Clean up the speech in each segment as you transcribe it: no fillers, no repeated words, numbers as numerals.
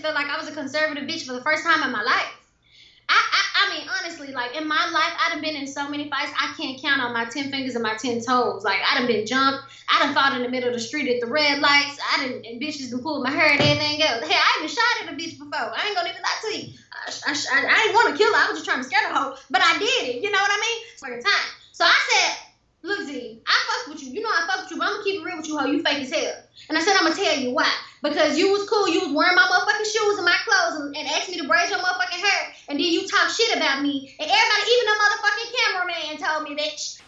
felt like I was a conservative bitch for the first time in my life. I mean, honestly, like, in my life, I done been in so many fights, I can't count on my 10 fingers and my 10 toes. Like, I done been jumped. I done fought in the middle of the street at the red lights. And bitches done pulled my hair and everything else. Hey, I even shot at a bitch before. I ain't gonna even lie to you. I ain't want to kill her. I was just trying to scare the hoe. But I did it. You know what I mean? Fucking time. So I said, look, Z, I fuck with you. You know I fuck with you, but I'm gonna keep it real with you, hoe. You fake as hell. And I said, I'm gonna tell you why. Because you was cool. You was wearing my motherfucking shoes and my clothes and asked me to braid your motherfucking hair. And then you talk shit about me. And everybody, even the motherfucking cameraman, told me that.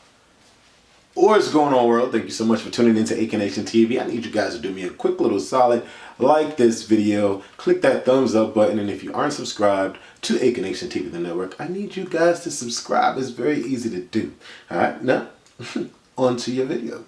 What's going on, world? Thank you so much for tuning into AK Nation TV. I need you guys to do me a quick little solid. Like this video, click that thumbs up button, and if you aren't subscribed to AK Nation TV, the network, I need you guys to subscribe. It's very easy to do. All right, now on to your video.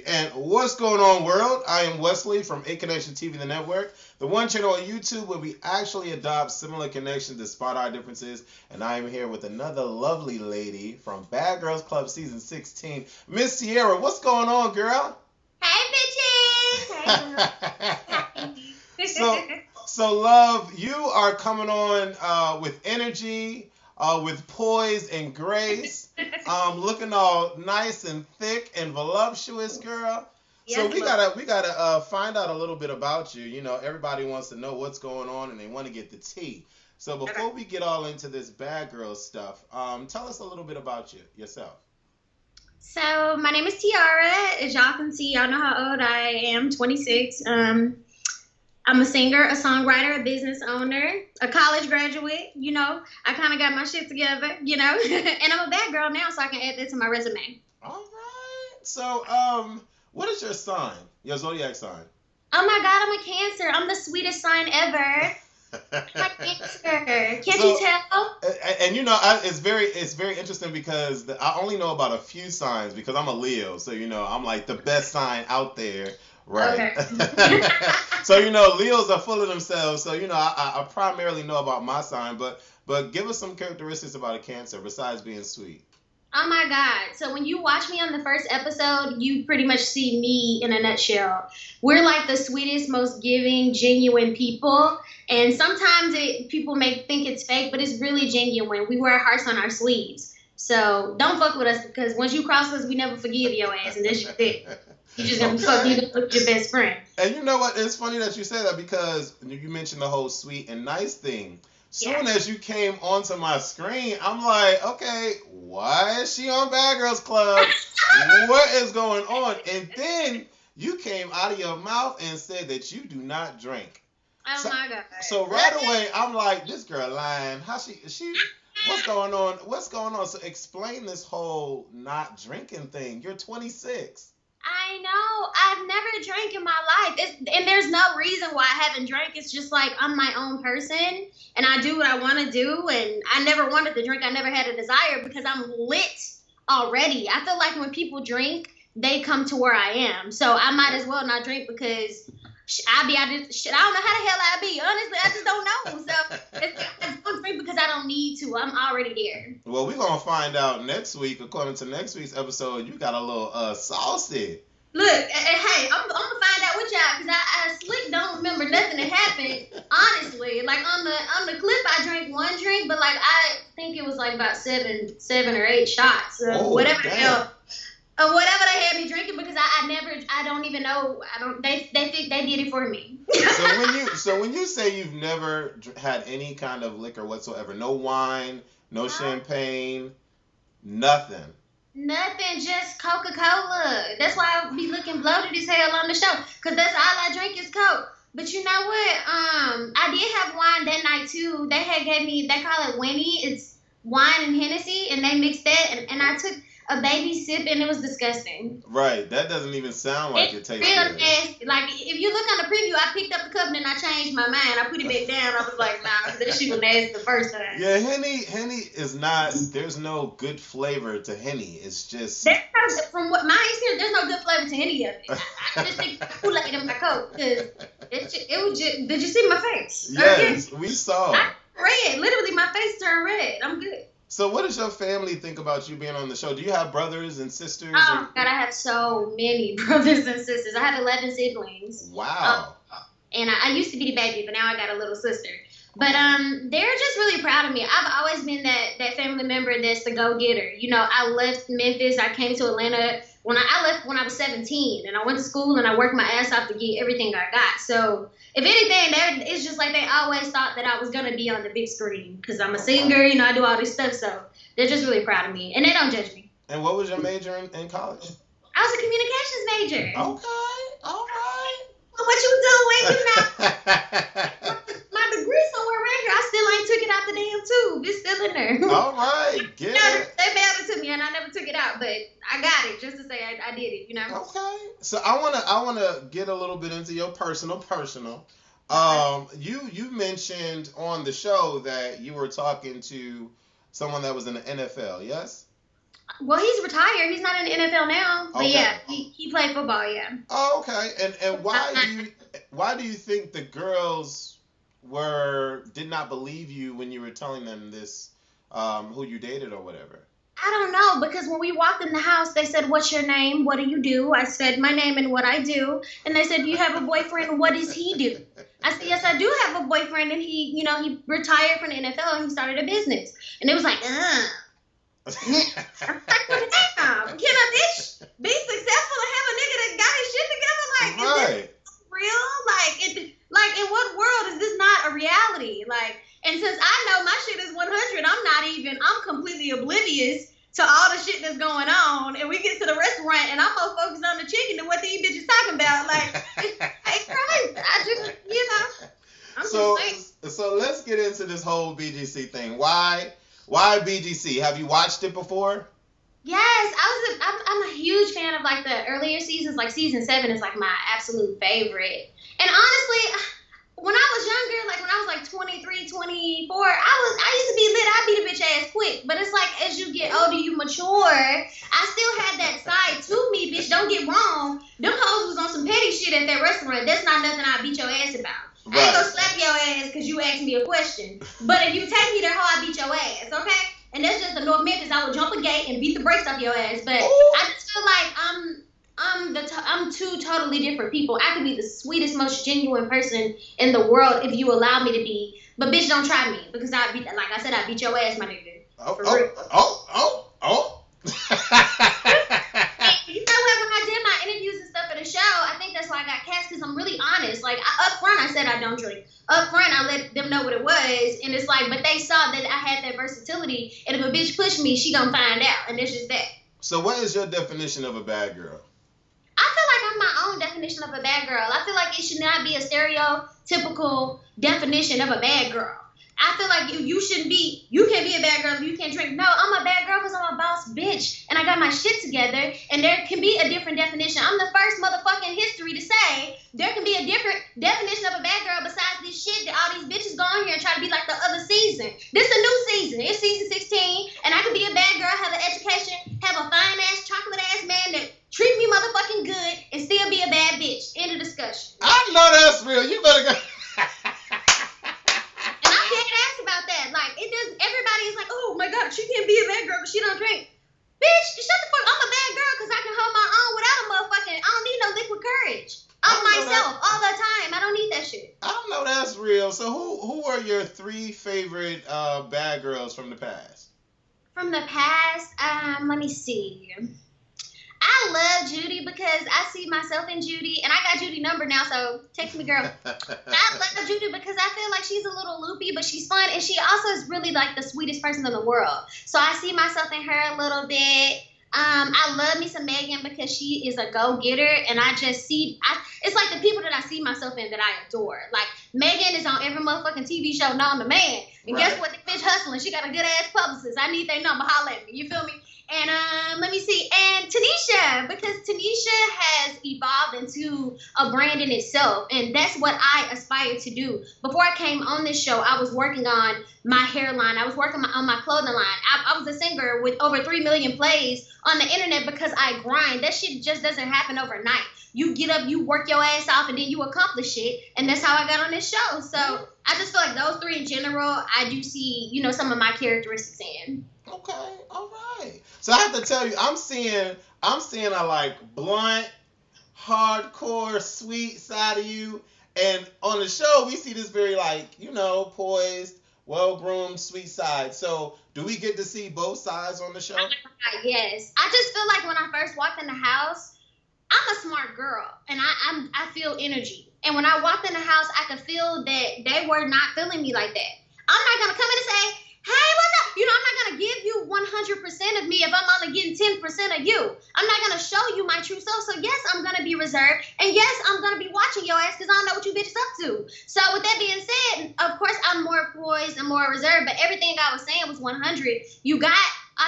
And what's going on, world? I am Wesley from AK Nation TV, the network, the one channel on YouTube where we actually adopt similar connections despite our differences. And I am here with another lovely lady from Bad Girls Club Season 16, Miss Tiara. What's going on, girl? Hey, bitches! Hey. So, love, you are coming on with energy, with poise and grace. Looking all nice and thick and voluptuous, girl. Yes, so we gotta find out a little bit about you. You know, everybody wants to know what's going on and they want to get the tea. So before we get all into this bad girl stuff, tell us a little bit about yourself. So my name is Tiara. As y'all can see, y'all know how old I am. 26. I'm a singer, a songwriter, a business owner, a college graduate. You know, I kind of got my shit together, you know, and I'm a bad girl now, so I can add that to my resume. All right. So, what is your sign, your zodiac sign? Oh my God, I'm a Cancer. I'm the sweetest sign ever. I'm a Cancer. Can't you tell? And you know, it's very interesting because I only know about a few signs because I'm a Leo, so you know, I'm like the best sign out there. Right. Okay. So, you know, Leos are full of themselves. So, you know, I primarily know about my sign, but give us some characteristics about a Cancer besides being sweet. Oh, my God. So when you watch me on the first episode, you pretty much see me in a nutshell. We're like the sweetest, most giving, genuine people. And sometimes people may think it's fake, but it's really genuine. We wear our hearts on our sleeves. So don't fuck with us because once you cross us, we never forgive your ass. And that's just it. You just gonna fuck you with your best friend. And you know what? It's funny that you say that because you mentioned the whole sweet and nice thing. Soon as you came onto my screen, I'm like, okay, why is she on Bad Girls Club? What is going on? And then you came out of your mouth and said that you do not drink. Oh my God. So right away, I'm like, this girl lying. How she? What's going on? What's going on? So explain this whole not drinking thing. You're 26. I know. I've never drank in my life. And there's no reason why I haven't drank. It's just like I'm my own person and I do what I want to do. And I never wanted to drink. I never had a desire because I'm lit already. I feel like when people drink, they come to where I am. So I might as well not drink because I don't know how the hell I be. Honestly, I just don't know. So I don't drink because I don't need to. I'm already there. Well, we're going to find out next week. According to next week's episode, you got a little saucy. Look, hey, I'm going to find out with y'all because I slick don't remember nothing that happened. Honestly, like on the clip, I drank one drink, but like I think it was like about seven or eight shots. Whatever the hell. Whatever they had me drinking because I don't even know. They think they did it for me. So when you say you've never had any kind of liquor whatsoever, no wine, no champagne, nothing. Nothing, just Coca-Cola. That's why I be looking bloated as hell on the show because that's all I drink is Coke. But you know what? I did have wine that night too. They had gave me, they call it Winnie. It's wine and Hennessy, and they mixed that, and I took a baby sip, and it was disgusting. Right. That doesn't even sound like it tastes real good. nasty. Like, if you look on the preview, I picked up the cup and then I changed my mind. I put it back down. I was like, nah, this shit was nasty the first time. Yeah, Henny is not, there's no good flavor to Henny. It's just... From what my experience, there's no good flavor to any of it. I just think Kool-Aid in my Coke, because it was just, did you see my face? Yes, we saw. Red. Literally, my face turned red. I'm good. So what does your family think about you being on the show? Do you have brothers and sisters? Oh, God, I have so many brothers and sisters. I have 11 siblings. Wow. And I used to be the baby, but now I got a little sister. But they're just really proud of me. I've always been that family member that's the go-getter. You know, I left Memphis. I came to Atlanta when I left when I was 17, and I went to school and I worked my ass off to get everything I got. So if anything, it's just like they always thought that I was gonna be on the big screen because I'm a singer. You know, I do all this stuff. So they're just really proud of me, and they don't judge me. And what was your major in college? I was a communications major. Okay, all right. What you doing? You know, my degree somewhere around here. I still ain't took it out the damn tube. It's still in there. All right, get it. They mailed it to me, and I never took it out, but I got it just to say I did it. You know. Okay. So I wanna get a little bit into your personal. You mentioned on the show that you were talking to someone that was in the NFL. Yes. Well, he's retired. He's not in the NFL now. But okay. Yeah, he played football, yeah. Oh, okay. And why do you think the girls did not believe you when you were telling them this, who you dated or whatever? I don't know, because when we walked in the house, they said, "What's your name? What do you do?" I said, "My name and what I do." And they said, "Do you have a boyfriend? What does he do?" I said, "Yes, I do have a boyfriend, and he retired from the NFL and he started a business." And it was like, I'm like, damn, can a bitch be successful and have a nigga that got his shit together? Like, is this real? Like, in what world is this not a reality? Like, and since I know my shit is 100, I'm completely oblivious to all the shit that's going on. And we get to the restaurant and I'm more focused on the chicken than what these bitches talking about. Like, hey, Christ, I just, I'm just saying. So let's get into this whole BGC thing. Why BGC? Have you watched it before? Yes, I'm a huge fan of like the earlier seasons. Like season 7 is like my absolute favorite. And honestly, when I was younger, like when I was like 23, 24, I used to be lit. I'd beat a bitch ass quick. But it's like as you get older, you mature. I still had that side to me, bitch. Don't get wrong. Them hoes was on some petty shit at that restaurant. That's not nothing I beat your ass about. Right. I ain't gonna slap your ass because you asked me a question. But if you take me there, how I beat your ass, okay? And that's just the North Memphis. I would jump a gate and beat the brakes off your ass. But I just feel like I'm two totally different people. I could be the sweetest, most genuine person in the world if you allow me to be. But bitch, don't try me because I beat your ass, my nigga. You know what? When I did my interviews and stuff for the show, I think that's why I got cast because I'm really honest. Like up front, I said I don't drink. Up front, I let them know what it was, and it's like, but they saw that I had that versatility, and if a bitch pushed me, she gonna find out, and it's just that. So, what is your definition of a bad girl? I feel like I'm my own definition of a bad girl. I feel like it should not be a stereotypical definition of a bad girl. I feel like you can't be a bad girl if you can't drink. No, I'm a bad girl because I'm a boss bitch and I got my shit together, and there can be a different definition. I'm the first motherfucker in history to say there can be a different definition of a bad girl besides this shit that all these bitches go on here and try to be like the other season. This is a new season. It's season 16, and I can be a bad girl, have an education, have a fine ass, chocolate ass man that treat me motherfucking good, and still be a bad bitch. End of discussion. I know that's real. You better go. Everybody is like, oh my God, she can't be a bad girl because she don't drink. Bitch, shut the fuck up. I'm a bad girl because I can hold my own without a motherfucking, I don't need no liquid courage. I'm myself all the time. I don't need that shit. I know that's real. So who are your 3 favorite bad girls from the past? From the past, let me see. I love Judy because I see myself in Judy, and I got Judy's number now, so text me, girl. I love Judy because I feel like she's a little loopy, but she's fun, and she also is really like the sweetest person in the world. So I see myself in her a little bit. I love me some Megan because she is a go-getter, and I just it's like the people that I see myself in that I adore. Like, Megan is on every motherfucking TV show known to man, and guess what? The bitch hustling. She got a good-ass publicist. I need their number. Holla at me. You feel me? And let me see, and Tanisha, because Tanisha has evolved into a brand in itself, and that's what I aspire to do. Before I came on this show, I was working on my hairline. I was working on my clothing line. I was a singer with over 3 million plays on the internet because I grind. That shit just doesn't happen overnight. You get up, you work your ass off, and then you accomplish it, and that's how I got on this show. So I just feel like those three in general, I do see, some of my characteristics in. Okay, all right. So I have to tell you, I'm seeing a like blunt, hardcore, sweet side of you, and on the show we see this very like poised, well-groomed, sweet side. So do we get to see both sides on the show? Yes. I just feel like when I first walked in the house, I'm a smart girl, and I feel energy. And when I walked in the house, I could feel that they were not feeling me like that. I'm not gonna come in and say, hey, what's up? I'm not going to give you 100% of me if I'm only getting 10% of you. I'm not going to show you my true self. So, yes, I'm going to be reserved. And, yes, I'm going to be watching your ass because I don't know what you bitches up to. So, with that being said, of course, I'm more poised and more reserved. But everything I was saying was 100. You got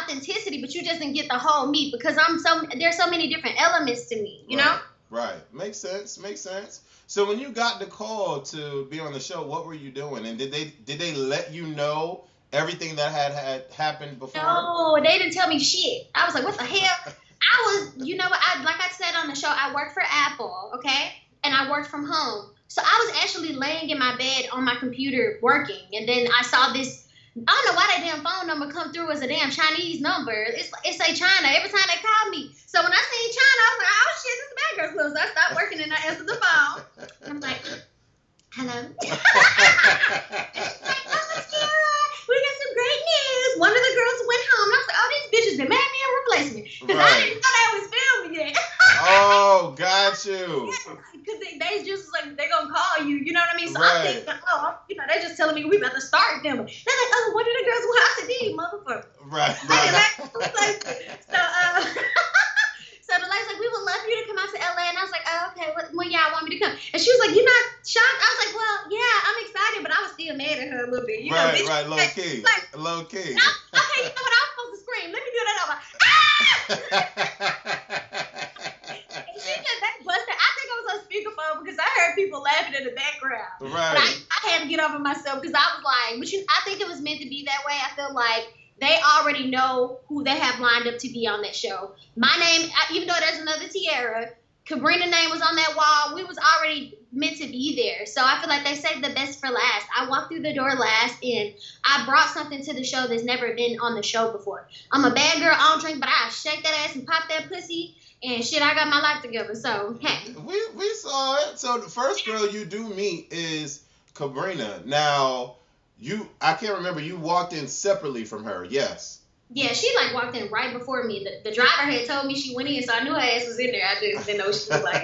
authenticity, but you just didn't get the whole me because there's so many different elements to me, you know? Right. Makes sense. So, when you got the call to be on the show, what were you doing? And did they let you know everything that had happened before? No, they didn't tell me shit. I was like, what the hell? I was, like I said on the show, I worked for Apple, okay? And I worked from home. So I was actually laying in my bed on my computer working. And then I saw this, I don't know why that damn phone number come through as a damn Chinese number. It say China every time they call me. So when I seen China, I was like, oh shit, this is Bad Girls Club. So I stopped working and I answered the phone. And I'm like, hello? And she's like, oh, it's Tiara. We got some great news. One of the girls went home. And I was like, oh, these bitches done made me a replacement. Because I didn't know that was filming yet. Oh, got you. Because they just like, they're going to call you. You know what I mean? So I'm thinking, they're just telling me we about to start them. They're like, oh, one of the girls went out to you, motherfucker. Right. So the lady's like, we would love for you to come out to LA. And I was like, oh, okay, when y'all want me to come? And she was like, you're not shocked? I was like, well, yeah, I'm excited, but I was still mad at her a little bit. Right, low key. Low key. Okay, you know what? I was supposed to scream. Let me do that over. And she just, that busted. I think I was on speakerphone because I heard people laughing in the background. Right. But I had to get over myself because I was like, I think it was meant to be that way. I feel like they already know who they have lined up to be on that show. My name, even though there's another Tiara, Cabrina's name was on that wall. We was already meant to be there. So I feel like they saved the best for last. I walked through the door last, and I brought something to the show that's never been on the show before. I'm a bad girl. I don't drink, but I shake that ass and pop that pussy. And shit, I got my life together. So, hey. We saw it. So the first girl you do meet is Cabrina. Now, I can't remember, you walked in separately from her, yes. Yeah, she like walked in right before me. The driver had told me she went in, so I knew her ass was in there. I just didn't know what she was like.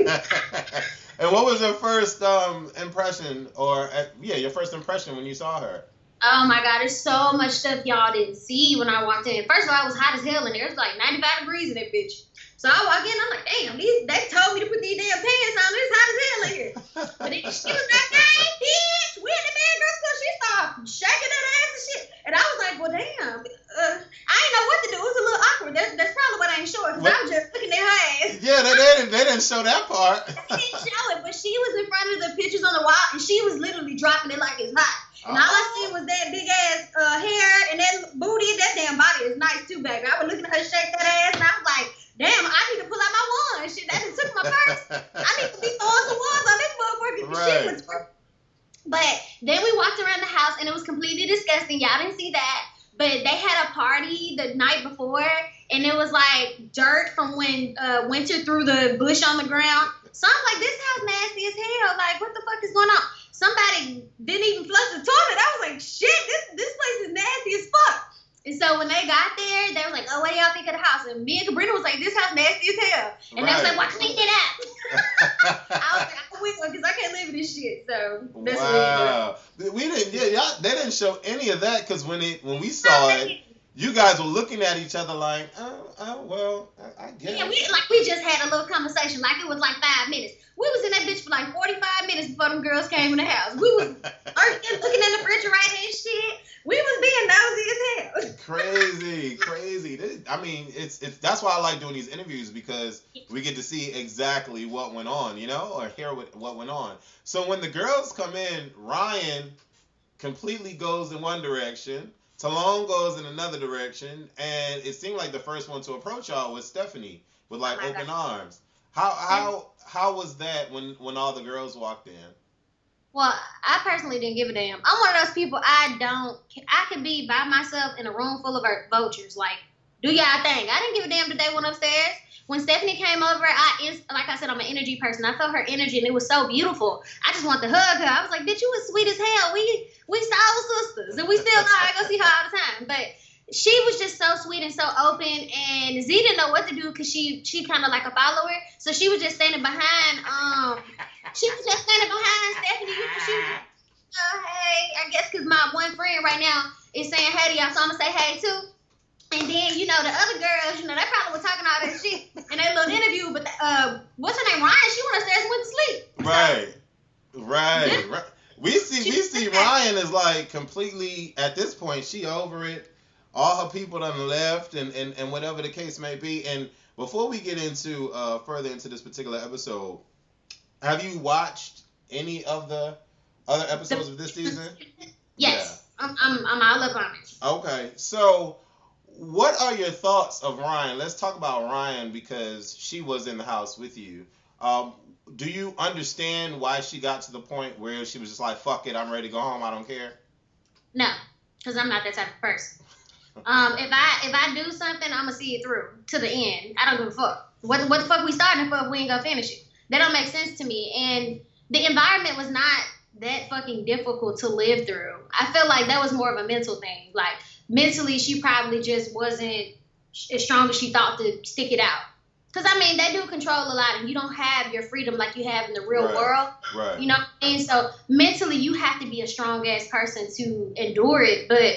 And what was your first impression, your first impression when you saw her? Oh my God, there's so much stuff y'all didn't see when I walked in. First of all, it was hot as hell in there. It was like 95 degrees in that bitch. So I walk in, I'm like, damn, they told me to put these damn pants on. It's hot as hell in here. But then she was like, hey, bitch, we in the Bad Girls Club. She started shaking that ass and shit. And I was like, well, damn. I didn't know what to do. It was a little awkward. That's probably what I ain't showing, because I was just looking at her ass. Yeah, they didn't show that part. They didn't show it, but she was in front of the pictures on the wall, and she was literally dropping it like it's hot. And all I seen was that big ass hair and that booty. That damn body is nice too, baby. I was looking at her shake that ass, and I was like, damn, I need to pull out my wand. Shit, that just took my purse. I need to be throwing some wands on this motherfucker. Shit was. But then we walked around the house, and it was completely disgusting. Y'all didn't see that. But they had a party the night before, and it was like dirt from when Winter threw the bush on the ground. So I'm like, this house nasty as hell. Like, what the fuck is going on? Somebody didn't even flush the toilet. I was like, shit, this place is nasty as fuck. And so when they got there, they was like, oh, what do y'all think of the house? And me and Cabrina was like, this house nasty as hell. And they was like, well, clean it up. I was like, I will, because I can't live in this shit. So that's what we did. They didn't show any of that, because when we saw it, you guys were looking at each other like, well, I guess. Yeah, we just had a little conversation. Like, it was like 5 minutes. We was in that bitch for like 45 minutes before them girls came in the house. We was looking in the refrigerator and shit. We was being nosy as hell. Crazy. I mean, it's that's why I like doing these interviews, because we get to see exactly what went on, or hear what went on. So when the girls come in, Ryan completely goes in one direction, Talone goes in another direction, and it seemed like the first one to approach y'all was Stephanie with like open arms. How was that when all the girls walked in? Well, I personally didn't give a damn. I'm one of those people, I could be by myself in a room full of vultures. Like, do y'all thing. I didn't give a damn that they went upstairs. When Stephanie came over, like I said, I'm an energy person. I felt her energy, and it was so beautiful. I just wanted to hug her. I was like, bitch, you was sweet as hell. We soul sisters, and we still are. I go see her all the time. But she was just so sweet and so open, and Z didn't know what to do because she kind of like a follower. So she was just standing behind, Stephanie. She was, hey, I guess because my one friend right now is saying hey to y'all, so I'm going to say hey too. And then, the other girls, they probably were talking all that shit in their little interview, but what's her name, Ryan, she went upstairs and went to sleep. Right. We see Ryan is like completely, at this point, she over it. All her people on the left and whatever the case may be. And before we get into further into this particular episode, have you watched any of the other episodes of this season? Yes. Yeah. I'm all up on it. Okay. So what are your thoughts of Ryan? Let's talk about Ryan, because she was in the house with you. Do you understand why she got to the point where she was just like, fuck it, I'm ready to go home, I don't care? No, because I'm not that type of person. If I do something, I'm gonna see it through to the end. I don't give a fuck. What the fuck we starting for if we ain't gonna finish it? That don't make sense to me. And the environment was not that fucking difficult to live through. I feel like that was more of a mental thing. Like, mentally, she probably just wasn't as strong as she thought to stick it out. Because, they do control a lot, and you don't have your freedom like you have in the real world. Right. You know what I mean? So, mentally, you have to be a strong-ass person to endure it. But,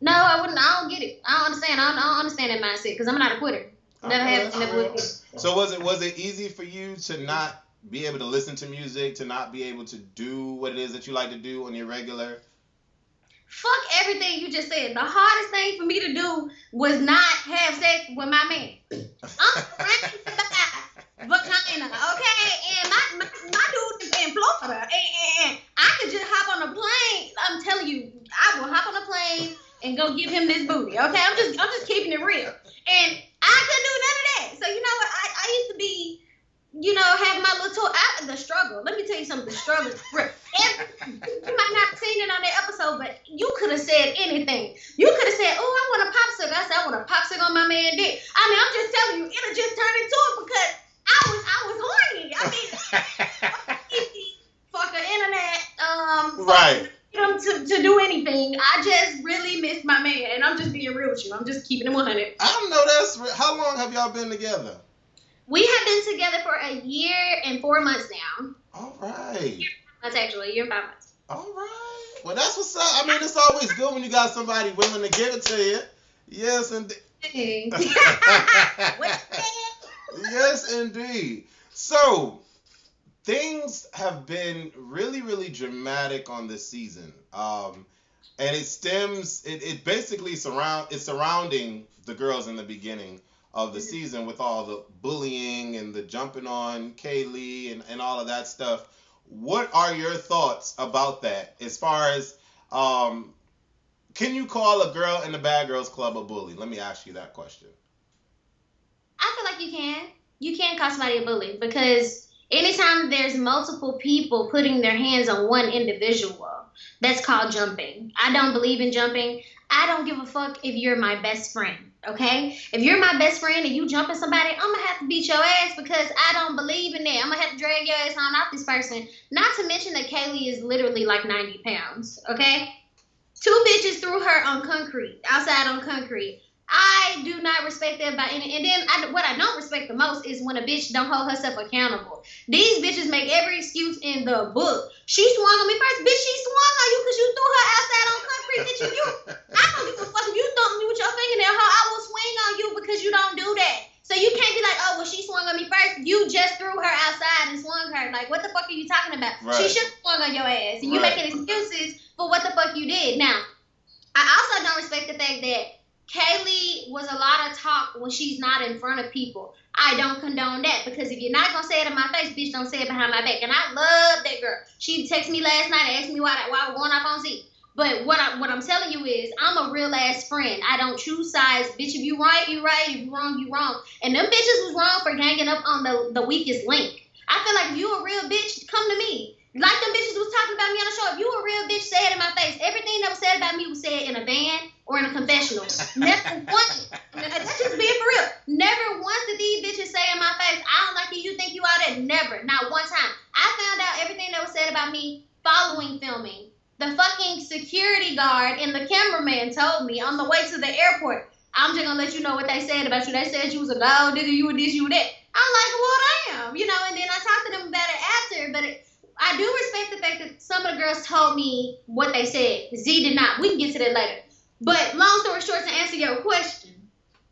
no, I don't get it. I don't understand. I don't understand that mindset, because I'm not a quitter. Never have, never will. So, was it easy for you to not be able to listen to music, to not be able to do what it is that you like to do on your regular? Fuck everything you just said. The hardest thing for me to do was not have sex with my man. I'm surrounded by vagina, okay? And my dude is in Florida. And I could just hop on a plane. I'm telling you, I will hop on a plane and go give him this booty, okay? I'm just keeping it real. And I couldn't do none of that. So you know what? I used to be, having my little tour out of the struggle. Let me tell you something, the struggle is real. You might not have seen it on that episode, but you could have said anything. You could have said, oh, I want a popsicle. I said, I want a popsicle on my man dick. I'm just telling you, it'll just turn into it because I was horny. Fuck the internet. Right. To do anything. I just really miss my man, and I'm just being real with you. I'm just keeping it 100. I know how long have y'all been together? We have been together for a year and 4 months now. All right. That's actually a year and 5 months. All right. Well, that's what's up. It's always good when you got somebody willing to give it to you. Yes, indeed. Yes, indeed. So, things have been really, really dramatic on this season. And it basically surrounding the girls in the beginning of the season, with all the bullying and the jumping on Kaylee and all of that stuff. What are your thoughts about that? As far as, can you call a girl in the Bad Girls Club a bully? Let me ask you that question. I feel like you can. You can call somebody a bully, because anytime there's multiple people putting their hands on one individual, that's called jumping. I don't believe in jumping. I don't give a fuck if you're my best friend, okay? If you're my best friend and you jumping somebody, I'm going to have to beat your ass, because I don't believe in that. I'm going to have to drag your ass on off this person. Not to mention that Kaylee is literally like 90 pounds, okay? 2 bitches threw her on concrete, outside on concrete. I do not respect that by any. And then what I don't respect the most is when a bitch don't hold herself accountable. These bitches make every excuse in the book. She swung on me first. Bitch, she swung on you because you threw her outside on concrete. Bitch, I don't give a fuck if you thumped me with your fingernail. I will swing on you because you don't do that. So you can't be like, oh, well, she swung on me first. You just threw her outside and swung her. Like, what the fuck are you talking about? Right. She should have swung on your ass. And you making excuses for what the fuck you did. Now, I also don't respect the fact that Kaylee was a lot of talk when she's not in front of people. I don't condone that because if you're not gonna say it in my face, bitch, don't say it behind my back. And I love that girl. She texted me last night and asked me why we're going off on Z. But what I'm telling you is I'm a real ass friend. I don't choose sides. Bitch, if you right, you right. If you wrong, you wrong. And them bitches was wrong for ganging up on the weakest link. I feel like if you a real bitch, come to me. Like them bitches was talking about me on the show. If you a real bitch, say it in my face. Everything that was said about me was said in a van or in a confessional. Never once. That's just being for real. Never once did these bitches say in my face, I don't like you, you think you all that. Never. Not one time. I found out everything that was said about me following filming. The fucking security guard and the cameraman told me on the way to the airport, I'm just gonna let you know what they said about you. They said you was a gold digger, you were this, you were that. I'm like, well, damn. You know, and then I talked to them about it after, but I do respect the fact that some of the girls told me what they said. Z did not. We can get to that later. But long story short, to answer your question,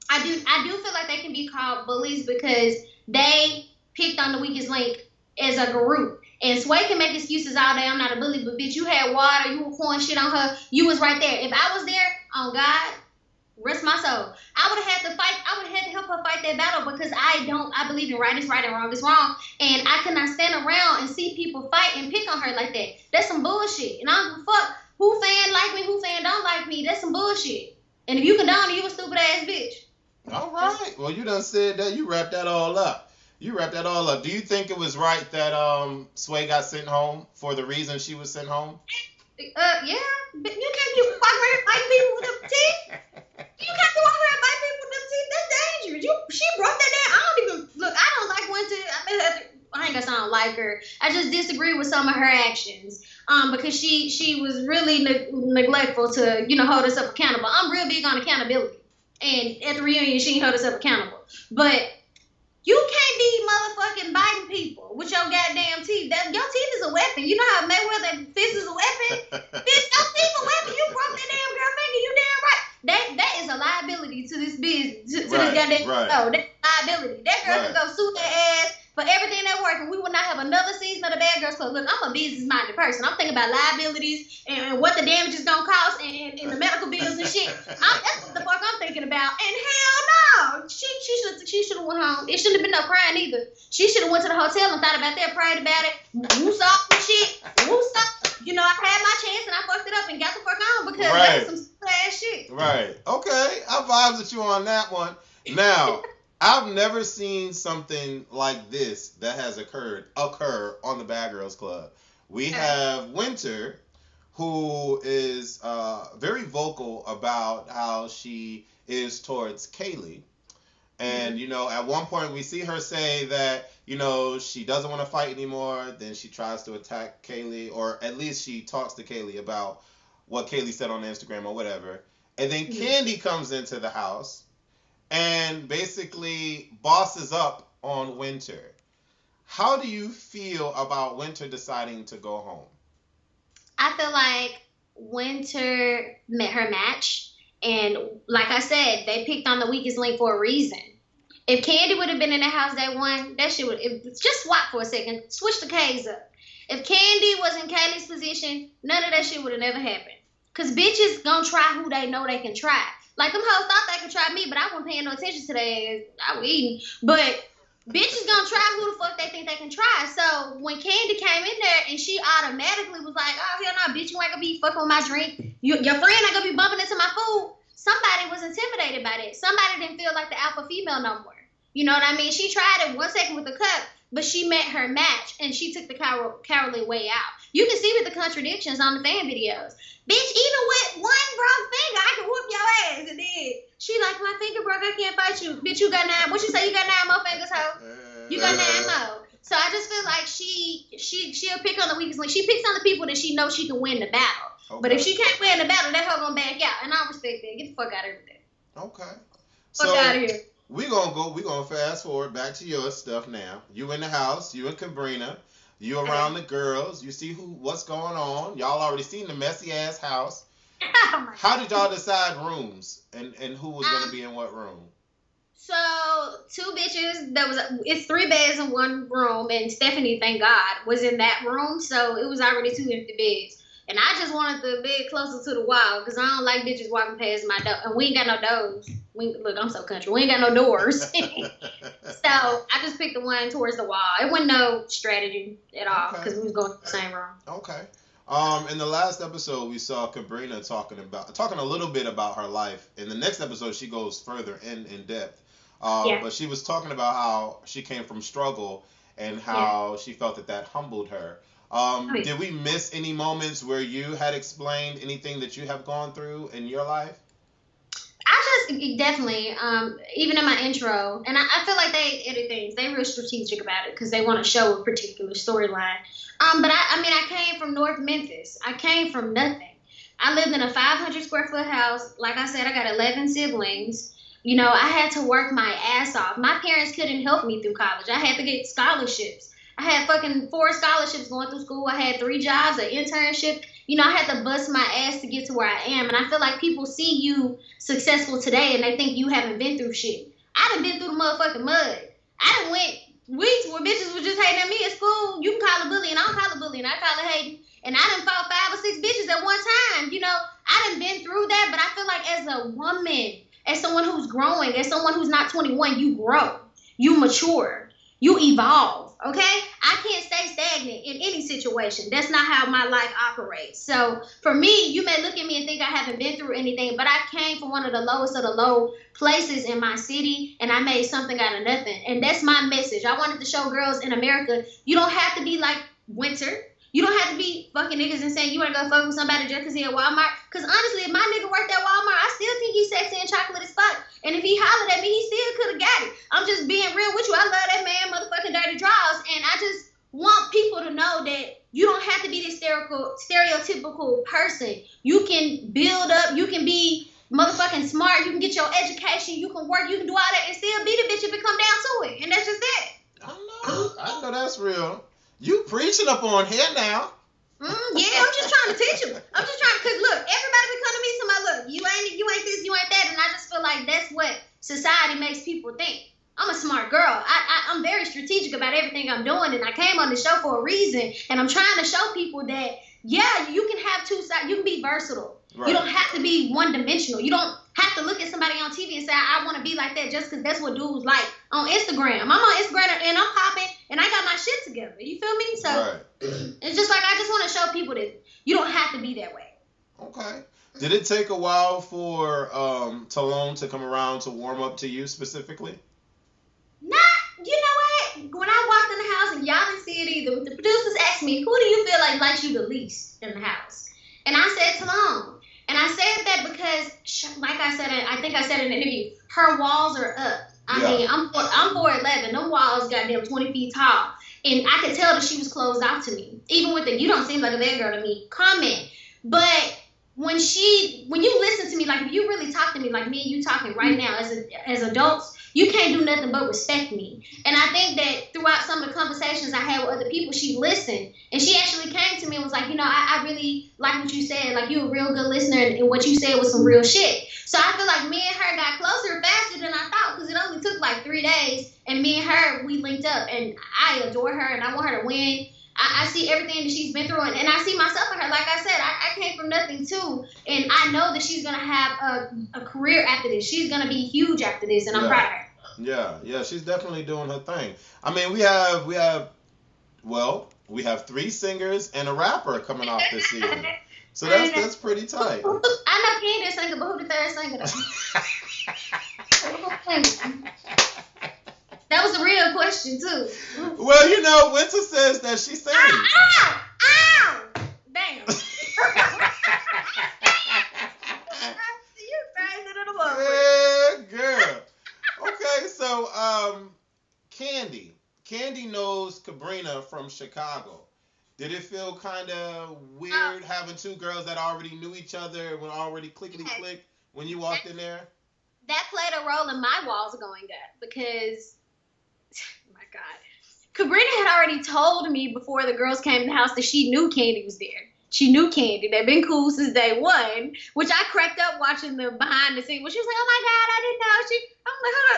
I do feel like they can be called bullies because they picked on the weakest link as a group. And Sway can make excuses all day. I'm not a bully, but bitch, you had water, you were pouring shit on her, you was right there. If I was there, on God, rest my soul, I would have had to fight. I would have had to help her fight that battle because I believe in right is right and wrong is wrong. And I cannot stand around and see people fight and pick on her like that. That's some bullshit. And I don't give a fuck who fan like me, who fan don't like me. That's some bullshit. And if you condone it, you a stupid ass bitch. All right. Well, you done said that. You wrapped that all up. Do you think it was right that Sway got sent home for the reason she was sent home? Yeah. But you can't keep walking around fighting people with them teeth. You can't walk around fighting people with them teeth. That's dangerous. She broke that down. I don't even look. I don't like Winter. I ain't gonna say I don't like her. I just disagree with some of her actions. Because she was really neglectful to hold herself accountable. I'm real big on accountability, and at the reunion she held herself accountable. But you can't be motherfucking biting people with your goddamn teeth. Your teeth is a weapon. You know how Mayweather fist is a weapon? Bitch, your teeth a weapon. You broke that damn girl finger. You damn right. That is a liability to this business, to this goddamn show. That's a liability. That girl could go sue their ass for everything that worked, and we will not have another season of the Bad Girls Club. Look, I'm a business-minded person. I'm thinking about liabilities and what the damage is gonna cost and the medical bills and shit. That's what the fuck I'm thinking about. And hell no, she should have went home. It shouldn't have been no crying either. She should have went to the hotel and thought about that, prayed about it, woosed off and shit, woosed up. I had my chance and I fucked it up and got the fuck on because that was some stupid ass shit. Right. Okay. I vibes with you on that one. Now. I've never seen something like this that has occur on the Bad Girls Club. We have Winter, who is very vocal about how she is towards Kaylee. And, at one point we see her say that, she doesn't want to fight anymore. Then she tries to attack Kaylee, or at least she talks to Kaylee about what Kaylee said on Instagram or whatever. And then Candy comes into the house and basically bosses up on Winter. How do you feel about Winter deciding to go home? I feel like Winter met her match. And like I said, they picked on the weakest link for a reason. If Candy would have been in the house day one, that shit would just swap for a second. Switch the K's up. If Candy was in Kaylee's position, none of that shit would have never happened. Because bitches gonna try who they know they can try. Like, them hoes thought they could try me, but I wasn't paying no attention to that. I was eating. But bitches gonna try who the fuck they think they can try. So when Candy came in there and she automatically was like, oh, hell no, bitch, you ain't gonna be fucking with my drink. Your friend ain't gonna be bumping into my food. Somebody was intimidated by that. Somebody didn't feel like the alpha female no more. You know what I mean? She tried it 1 second with the cup, but she met her match and she took the cowardly way out. You can see with the contradictions on the fan videos. Bitch, even with one broke finger, I can whoop your ass. And then she like, my finger broke, I can't fight you. Bitch, you got 9. What you say? You got 9 more fingers, hoe? You got 9 more. So I just feel like she'll pick on the weakest link. She picks on the people that she knows she can win the battle. Okay. But if she can't win the battle, that hoe gonna back out. And I don't respect that. Get the fuck out of here. Okay. Fuck out of here. We're gonna fast forward back to your stuff now. You in the house, you and Cabrina. You around the girls. You see what's going on. Y'all already seen the messy ass house. Oh How did y'all decide rooms and who was gonna be in what room? So 2 bitches. It's 3 beds in 1 room, and Stephanie, thank God, was in that room. So it was already 2 empty beds. And I just wanted the bed closer to the wall because I don't like bitches walking past my door. And we ain't got no doors. Look, I'm so country. We ain't got no doors. So I just picked the one towards the wall. It wasn't no strategy at all because we was going to the same room. Okay. In the last episode, we saw Cabrina talking a little bit about her life. In the next episode, she goes further in depth. But she was talking about how she came from struggle and how she felt that humbled her. Did we miss any moments where you had explained anything that you have gone through in your life? I just definitely, even in my intro, and I feel like they edit things. They real strategic about it because they want to show a particular storyline. But I came from North Memphis. I came from nothing. I lived in a 500 square foot house. Like I said, I got 11 siblings. You know, I had to work my ass off. My parents couldn't help me through college. I had to get scholarships. I had fucking 4 scholarships going through school. I had 3 jobs, an internship. You know, I had to bust my ass to get to where I am. And I feel like people see you successful today and they think you haven't been through shit. I done been through the motherfucking mud. I done went weeks where bitches was just hating at me at school. You can call a bully and I don't call a bully and I call it hating. And I done fought 5 or 6 bitches at one time. You know, I done been through that. But I feel like as a woman, as someone who's growing, as someone who's not 21, you grow. You mature. You evolve, okay? I can't stay stagnant in any situation. That's not how my life operates. So for me, you may look at me and think I haven't been through anything, but I came from one of the lowest of the low places in my city, and I made something out of nothing. And that's my message. I wanted to show girls in America, you don't have to be like Winter. You don't have to be fucking niggas and saying you want to go fuck with somebody just because he at Walmart. Because honestly, if my nigga worked at Walmart, I still think he's sexy and chocolate as fuck. And if he hollered at me, he still could have got it. I'm just being real with you. I love that man, motherfucking dirty draws. And I just want people to know that you don't have to be this stereotypical person. You can build up. You can be motherfucking smart. You can get your education. You can work. You can do all that and still be the bitch if it come down to it. And that's just that. I know that's real. You preaching up on here now. Yeah, I'm just trying to teach you. I'm just trying, because look, everybody be coming to me, somebody, look, you ain't this, you ain't that, and I just feel like that's what society makes people think. I'm a smart girl. I'm very strategic about everything I'm doing, and I came on the show for a reason, and I'm trying to show people that, yeah, you can have 2 sides, you can be versatile. Right. You don't have to be one-dimensional. You don't have to look at somebody on TV and say, I want to be like that just because that's what dudes like on Instagram. I'm on Instagram, and I'm popping, and I got my shit together. You feel me? So It's just like I just want to show people that you don't have to be that way. Okay. Did it take a while for Talone to come around to warm up to you specifically? You know what? When I walked in the house, and y'all didn't see it either, the producers asked me, who do you feel like likes you the least in the house? And I said Talone. And I said that because, like I said, I think I said in an interview, her walls are up. I mean, I'm 4'11". Them walls goddamn 20 feet tall. And I could tell that she was closed off to me. Even with the "you don't seem like a bad girl to me" comment. But when you listen to me, like if you really talk to me like me and you talking right now as adults, you can't do nothing but respect me. And I think that throughout some of the conversations I had with other people, she listened. And she actually came to me and was like, I really like what you said. Like, you're a real good listener, and what you said was some real shit. So I feel like me and her got closer faster than I thought, because it only took like 3 days. And me and her, we linked up. And I adore her, and I want her to win. I see everything that she's been through, and I see myself in her. Like I said, I came from nothing too, and I know that she's gonna have a career after this. She's gonna be huge after this, and I'm proud of her. Yeah, she's definitely doing her thing. I mean, we have 3 singers and a rapper coming off this season, so that's pretty tight. I know Candy singer, but who the third singer though? That was a real question too. Well, Winter says that she sings. Ow! Damn. You crazy little motherfucker. Yeah, girl. Okay, so Candy knows Cabrina from Chicago. Did it feel kind of weird having 2 girls that already knew each other and were already clickety-click when you walked in there? That played a role in my walls going up because, my God, Cabrina had already told me before the girls came in the house that she knew Candy was there. She knew Candy. They've been cool since day one, which I cracked up watching the behind the scenes. When she was like, "Oh my God, I didn't know." I'm like, hold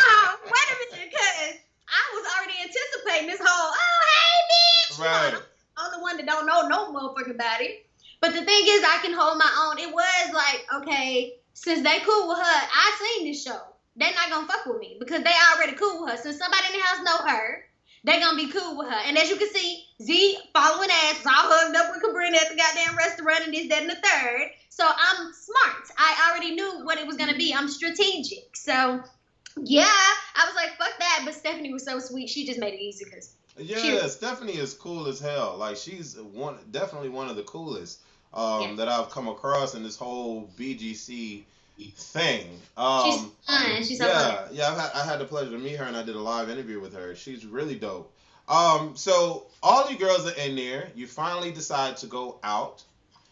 on, wait a minute, because I was already anticipating this whole, "Oh hey bitch," right. On the only one that don't know no motherfucking body. But the thing is, I can hold my own. It was like, okay, since they cool with her, I seen this show. They're not gonna fuck with me because they already cool with her. Since somebody in the house know her, they gonna be cool with her. And as you can see, Z following ass was all hugged up with Sabrina at the goddamn restaurant and this, that, and the third. So I'm smart. I already knew what it was gonna be. I'm strategic. So yeah, I was like, fuck that. But Stephanie was so sweet. She just made it easy because Stephanie is cool as hell. Like, she's definitely one of the coolest that I've come across in this whole BGC thing. She's fun. She's so fun. Yeah. I had the pleasure to meet her, and I did a live interview with her. She's really dope. So all you girls are in there. You finally decide to go out.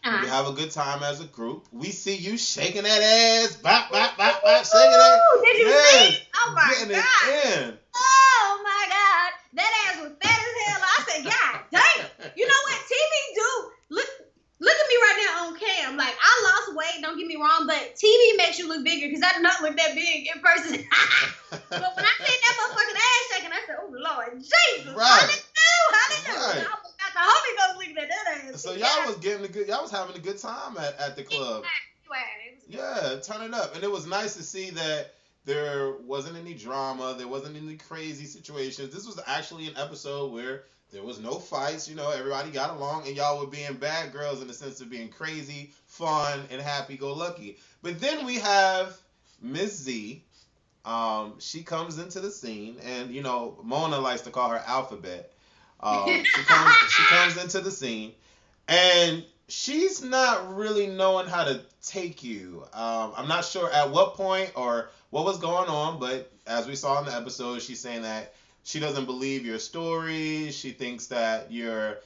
Uh-huh. You have a good time as a group. We see you shaking that ass, bop, bop, bop, bop, shaking that. Did you see? Oh my getting God. it in. Oh my God. That ass was fat as hell. I said, God damn. You know what? TV do. Look at me right now on cam. Like, I lost weight, don't get me wrong, but TV makes you look bigger because I do not look that big in person. But when I seen that motherfucking ass shaking, I said, oh, Lord Jesus. Right. Hallelujah. Right. I was got the Holy Ghost looking at that ass. So y'all was having a good time at the club. Yeah, turn it up. And it was nice to see that there wasn't any drama, there wasn't any crazy situations. This was actually an episode where there was no fights, everybody got along, and y'all were being bad girls in the sense of being crazy, fun, and happy-go-lucky. But then we have Miss Z. She comes into the scene, and, Mona likes to call her Alphabet. She comes into the scene, and she's not really knowing how to take you. I'm not sure at what point or what was going on, but as we saw in the episode, she's saying that she doesn't believe your story. She thinks that you're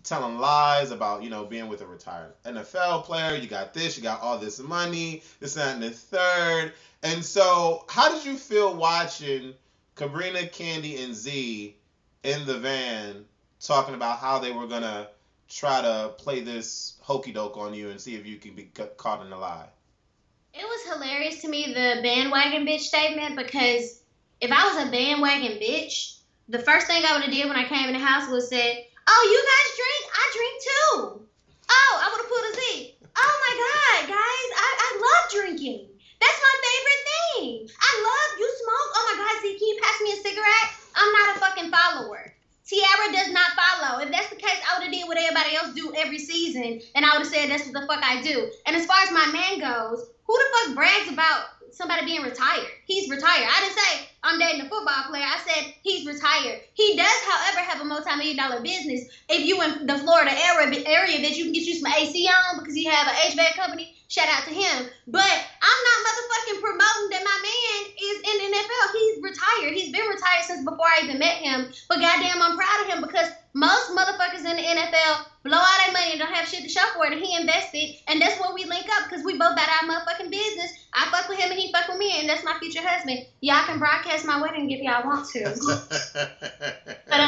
telling lies about, being with a retired NFL player. You got this, you got all this money, this, that, and the third. And so how did you feel watching Sabrina, Candy, and Z in the van talking about how they were going to try to play this hokey doke on you and see if you could be caught in a lie? It was hilarious to me, the bandwagon bitch statement, because if I was a bandwagon bitch, the first thing I would have did when I came in the house was said, oh, you guys drink? I drink too. Oh, I would have put a Z. Oh my God, guys, I love drinking. That's my favorite thing. I love, you smoke? Oh my God, Z, can you pass me a cigarette? I'm not a fucking follower. Tiara does not follow. If that's the case, I would have did what everybody else do every season, and I would have said that's what the fuck I do. And as far as my man goes, who the fuck brags about somebody being retired? He's retired. I didn't say I'm dating a football player. I said he's retired. He does, however, have a multi-million-dollar business. If you in the Florida area, bitch, you can get you some AC on because he have an HVAC company. Shout out to him. But I'm not motherfucking promoting that my man is in the NFL. He's retired. He's been retired since before I even met him. But goddamn, I'm proud of him because most motherfuckers in the NFL blow all their money and don't have shit to show for it. And he invested. And that's where we link up because we both got our motherfucking business. I fuck with him and he fuck with me. And that's my future husband. Y'all can broadcast my wedding if y'all want to. But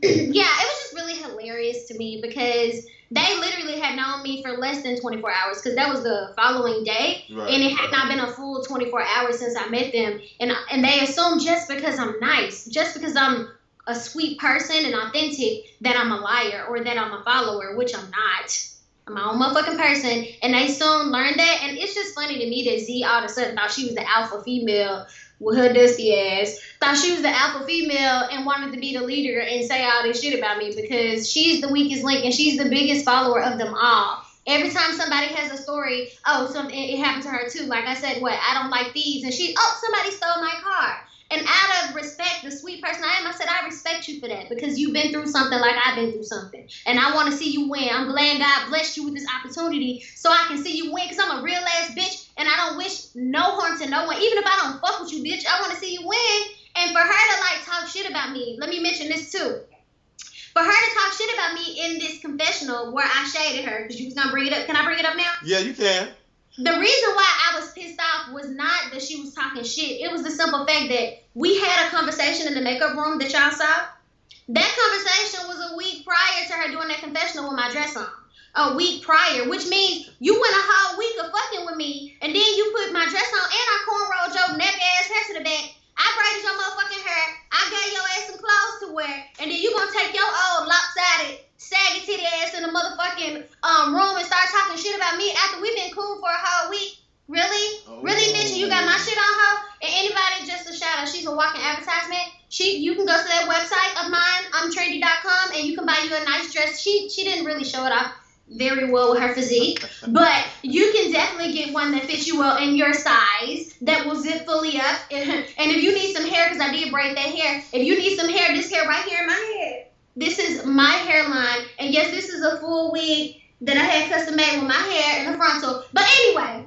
yeah, it was just really hilarious to me because they literally had known me for less than 24 hours because that was the following day. Right, and it had not been a full 24 hours since I met them. And they assumed just because I'm nice, just because I'm a sweet person and authentic, that I'm a liar or that I'm a follower, which I'm not. I'm my own motherfucking person. And they soon learned that. And it's just funny to me that Z all of a sudden thought she was the alpha female with her dusty ass, thought she was the alpha female and wanted to be the leader and say all this shit about me because she's the weakest link and she's the biggest follower of them all. Every time somebody has a story, it happened to her too. Like I said, I don't like thieves. And somebody stole my car. And out of respect, the sweet person I am, I said, I respect you for that because you've been through something like I've been through something. And I want to see you win. I'm glad God blessed you with this opportunity so I can see you win because I'm a real ass bitch and I don't wish no harm to no one. Even if I don't fuck with you, bitch, I want to see you win. And for her to talk shit about me, let me mention this too. For her to talk shit about me in this confessional where I shaded her, because you was going to bring it up. Can I bring it up now? Yeah, you can. The reason why I was pissed off was not that she was talking shit. It was the simple fact that we had a conversation in the makeup room that y'all saw. That conversation was a week prior to her doing that confessional with my dress on. A week prior, which means you went a whole week of fucking with me, and then you put my dress on and I cornrowed your nappy ass hair to the back. I braided your motherfucking hair. I gave your ass some clothes to wear, and then you gonna take your old lopsided fucking room and start talking shit about me after we've been cool for a whole week? Really? Oh. Really, bitch? You got my shit on her? And anybody, just a shout out, she's a walking advertisement. You can go to that website of mine, trendy.com, and you can buy you a nice dress. She didn't really show it off very well with her physique, but you can definitely get one that fits you well in your size, that will zip fully up. And if you need some hair, because I did braid that hair, if you need some hair, this hair right here in my head, this is my hairline. And yes, this is a full wig that I had custom made with my hair in the frontal. But anyway,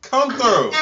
come through.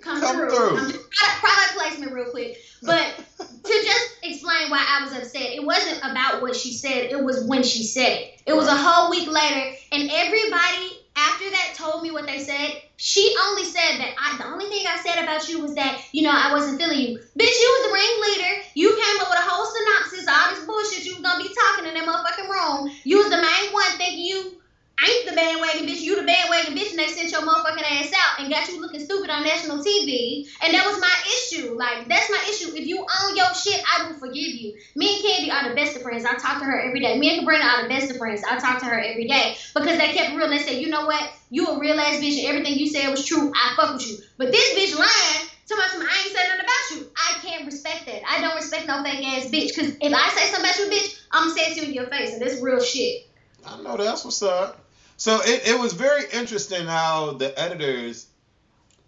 Come through. I'm just product placement real quick. But to just explain why I was upset, it wasn't about what she said. It was when she said it. It was a whole week later, and everybody after that told me what they said. She only said that the only thing I said about you was that, I wasn't feeling you. Bitch, you was the ringleader. You came up with a whole synopsis of all this bullshit you was going to be talking in that motherfucking room. You was the main one thinking you ain't the bandwagon bitch, you the bandwagon bitch, and they sent your motherfucking ass out and got you looking stupid on national TV. And that was my issue. Like, that's my issue. If you own your shit, I will forgive you. Me and Candy are the best of friends. I talk to her every day. Me and Sabrina are the best of friends. I talk to her every day because they kept it real. And they said, you know what? You a real ass bitch, and everything you said was true. I fuck with you. But this bitch lying. Somebody, I ain't said nothing about you. I can't respect that. I don't respect no fake ass bitch. Because if I say something about you, bitch, I'm going to say it to you in your face. And this real shit. I know that's what's up. So it was very interesting how the editors,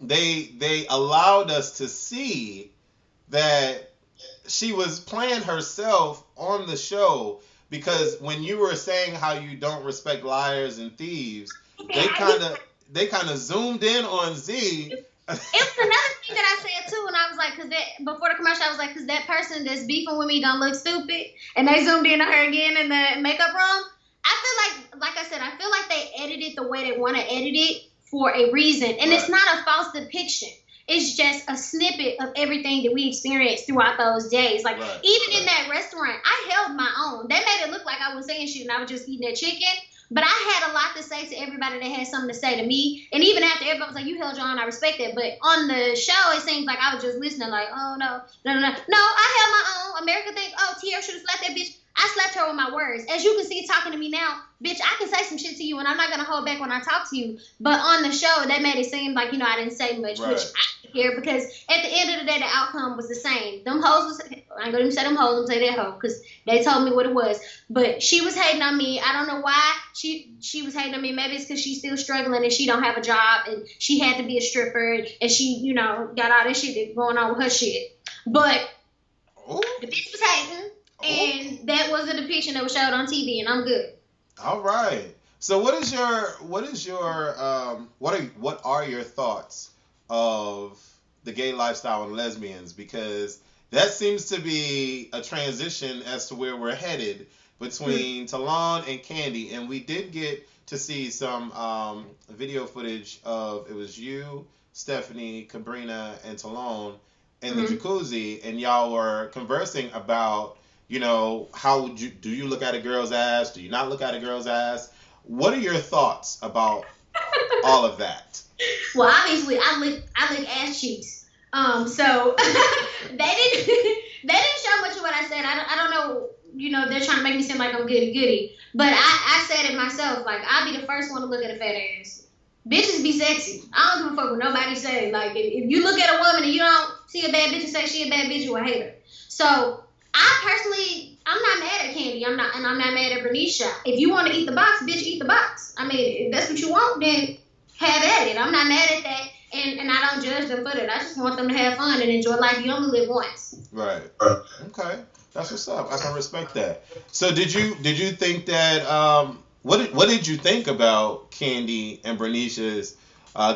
they allowed us to see that she was playing herself on the show, because when you were saying how you don't respect liars and thieves, they kind of zoomed in on Z. It was another thing that I said too, and I was like, before the commercial, I was like, because that person that's beefing with me don't look stupid, and they zoomed in on her again in the makeup room. I feel like I said, I feel like they edited the way they want to edit it for a reason. And It's not a false depiction. It's just a snippet of everything that we experienced throughout those days. Like, even in that restaurant, I held my own. They made it look like I was saying shit and I was just eating that chicken. But I had a lot to say to everybody that had something to say to me. And even after everybody was like, you held your own, I respect it. But on the show, it seems like I was just listening like, oh, no. No, I held my own. America think, oh, Tiara should have slapped that bitch. I slapped her with my words. As you can see talking to me now, bitch, I can say some shit to you and I'm not going to hold back when I talk to you. But on the show, they made it seem like, I didn't say much, which I didn't care, because at the end of the day, the outcome was the same. Them hoes was, I ain't going to even say them hoes, I'm going to say that hoe, because they told me what it was. But she was hating on me. I don't know why she was hating on me. Maybe it's because she's still struggling and she don't have a job and she had to be a stripper and she, got all this shit going on with her shit. But the bitch was hating. And that was a depiction that was showed on TV, and I'm good. All right. So what are your thoughts of the gay lifestyle and lesbians? Because that seems to be a transition as to where we're headed between Talon and Candy. And we did get to see some video footage of, it was you, Stephanie, Cabrina, and Talon in the jacuzzi, and y'all were conversing about, how do you look at a girl's ass? Do you not look at a girl's ass? What are your thoughts about all of that? Well, obviously, I lick ass cheeks. So they didn't show much of what I said. I don't know. They're trying to make me seem like I'm goody. But I said it myself. Like, I'll be the first one to look at a fat ass. Bitches be sexy. I don't give a fuck what nobody say. Like, if you look at a woman and you don't see a bad bitch and say she a bad bitch, you a hater. So I personally, I'm not mad at Candy. I'm not mad at Bernicia. If you want to eat the box, bitch, eat the box. I mean, if that's what you want, then have at it. I'm not mad at that, and I don't judge them for that. I just want them to have fun and enjoy life. You only live once. Right. Okay. That's what's up. I can respect that. So did you think that what did you think about Candy and Bernicia's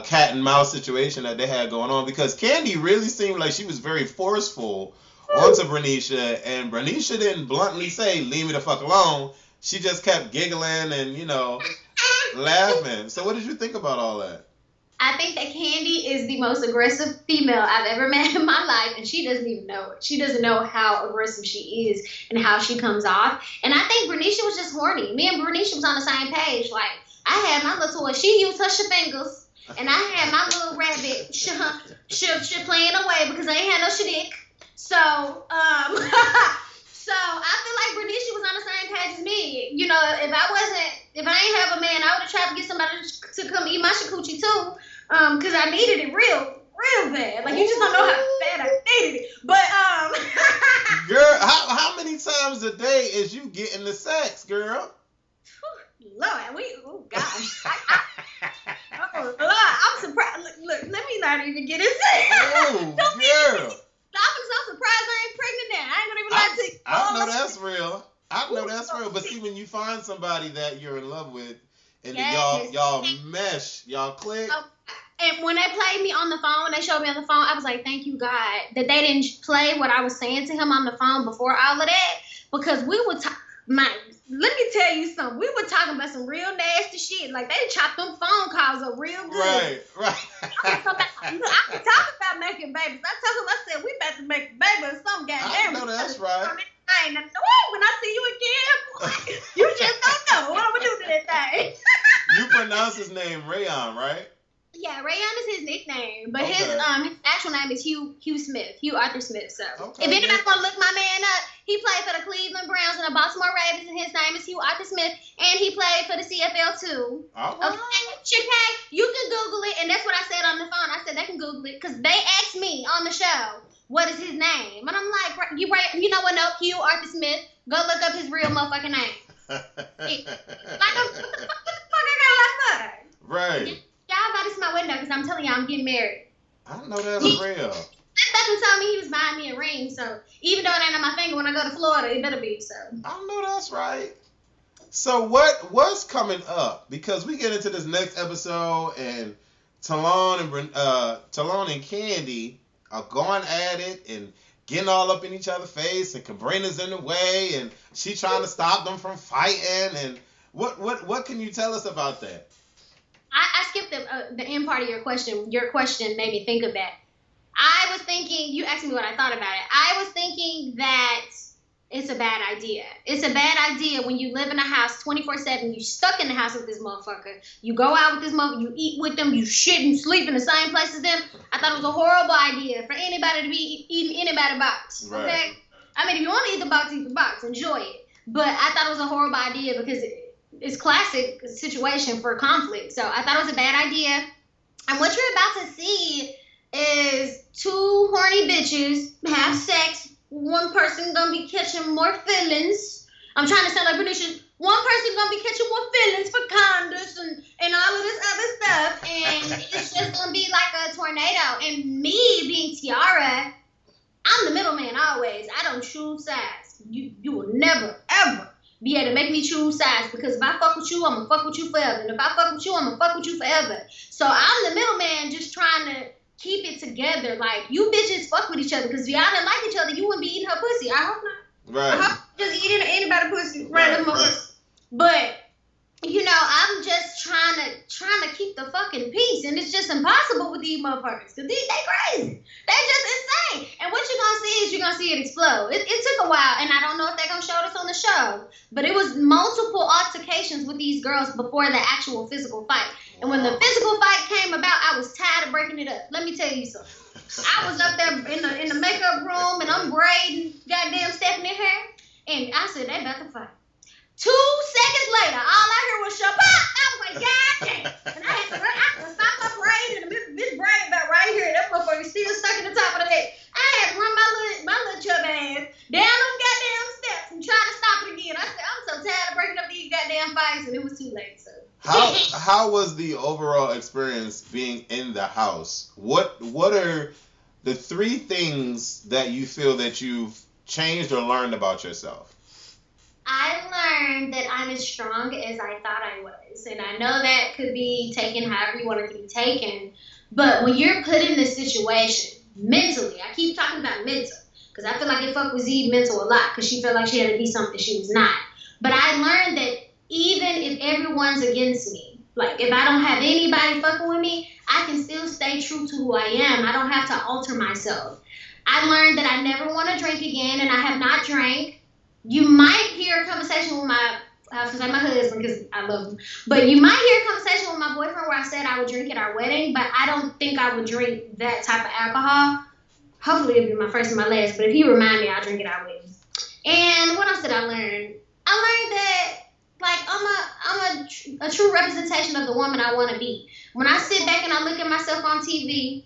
cat and mouse situation that they had going on? Because Candy really seemed like she was very forceful onto Bernicia, and Bernicia didn't bluntly say, leave me the fuck alone. She just kept giggling and, laughing. So what did you think about all that? I think that Candy is the most aggressive female I've ever met in my life, and she doesn't even know it. She doesn't know how aggressive she is and how she comes off. And I think Bernicia was just horny. Me and Bernicia was on the same page. Like, I had my little toy. She used her fingers, and I had my little rabbit playing away because I ain't had no shit. So, so I feel like Bernicia was on the same page as me. If I wasn't if I ain't have a man, I would have tried to get somebody to come eat my shakuchi too, because I needed it real bad. Like, you just don't know how bad I needed it. But girl, how many times a day is you getting the sex, girl? Lord, oh gosh. Oh Lord, I'm surprised. Look, let me not even get into it. Oh, girl. I'm so surprised I ain't pregnant now. I ain't gonna even lie to you. I know that's real. I know that's real. But see, when you find somebody that you're in love with, and then y'all mesh, y'all click. And when they played me on the phone, when they showed me on the phone, I was like, thank you, God, that they didn't play what I was saying to him on the phone before all of that. Because we would let me tell you something. We were talking about some real nasty shit. Like, they chopped them phone calls up real good. Right. I was talking about making babies. I told him, I said, we about to make a baby or something. I know that's right. I ain't know when I see you again, you just don't know what I'm gonna do to that thing. You pronounce his name Rayon, right? Yeah, Rayon is his nickname, but his actual name is Hugh Smith, Hugh Arthur Smith. So if anybody want to look my man up, he played for the Cleveland Browns and the Baltimore Ravens, and his name is Hugh Arthur Smith, and he played for the CFL too. Okay, you can Google it, and that's what I said on the phone. I said they can Google it because they asked me on the show, what is his name? And I'm like, you know what? No, Hugh Arthur Smith. Go look up his real motherfucking name. Like, what the fuck I got left for? Right. Y'all got this my window because I'm telling y'all I'm getting married. I know that's real. That fucking told me he was buying me a ring, so even though it ain't on my finger when I go to Florida, it better be so. I know that's right. So what's coming up? Because we get into this next episode, and Talon and Candy are going at it and getting all up in each other's face, and Cabrina's in the way, and she trying to stop them from fighting. And what can you tell us about that? I skipped the end part of your question. Your question made me think of that. I was thinking, you asked me what I thought about it. I was thinking that it's a bad idea. It's a bad idea when you live in a house 24/7. You stuck in the house with this motherfucker. You go out with this motherfucker. You eat with them. You shit and sleep in the same place as them. I thought it was a horrible idea for anybody to be eating anybody's box. Okay? Right. I mean, if you want to eat the box. Enjoy it. But I thought it was a horrible idea because it's classic situation for conflict. So I thought it was a bad idea. And what you're about to see is two horny bitches have sex. One person gonna be catching more feelings. I'm trying to sound like Benicia. One person gonna be catching more feelings for condoms and all of this other stuff. And it's just gonna be like a tornado. And me being Tiara, I'm the middleman always. I don't choose sides. You will never, ever be able to make me choose sides, because if I fuck with you, I'm gonna fuck with you forever. And if I fuck with you, I'm gonna fuck with you forever. So I'm the middleman just trying to keep it together. Like, you bitches fuck with each other, because if y'all didn't like each other, you wouldn't be eating her pussy. I hope not. Right. I hope just eating anybody pussy. Right. But, you know, I'm just trying to keep the fucking peace. And it's just impossible with these motherfuckers. Because they crazy. They just insane. And what you're going to see is you're going to see it explode. It took a while, and I don't know if they're going to show this on the show. But it was multiple altercations with these girls before the actual physical fight. And when the physical fight came about, I was tired of breaking it up. Let me tell you something. I was up there in the makeup room, and I'm braiding goddamn Stephanie hair. And I said, they about to fight. 2 seconds later, all I heard was shabbat. I was like, God damn. And I had to stop my braid, and this braid about right here. That motherfucker still stuck in the top of the head. I had to run my little chub ass down them goddamn steps and try to stop it again. I said, I'm so tired of breaking up these goddamn fights, and it was too late. So how was the overall experience being in the house? What are the 3 things that you feel that you've changed or learned about yourself? I learned that I'm as strong as I thought I was. And I know that could be taken however you want it to be taken. But when you're put in this situation, mentally, I keep talking about mental, because I feel like it fucked with Z mental a lot, because she felt like she had to be something she was not. But I learned that even if everyone's against me, like if I don't have anybody fucking with me, I can still stay true to who I am. I don't have to alter myself. I learned that I never want to drink again, and I have not drank. You might hear a conversation with my husband, because I love him. But you might hear a conversation with my boyfriend where I said I would drink at our wedding, but I don't think I would drink that type of alcohol. Hopefully it'll be my first and my last, but if he remind me, I'll drink at our wedding. And what else did I learn? I learned that, like, I'm a a true representation of the woman I want to be. When I sit back and I look at myself on TV,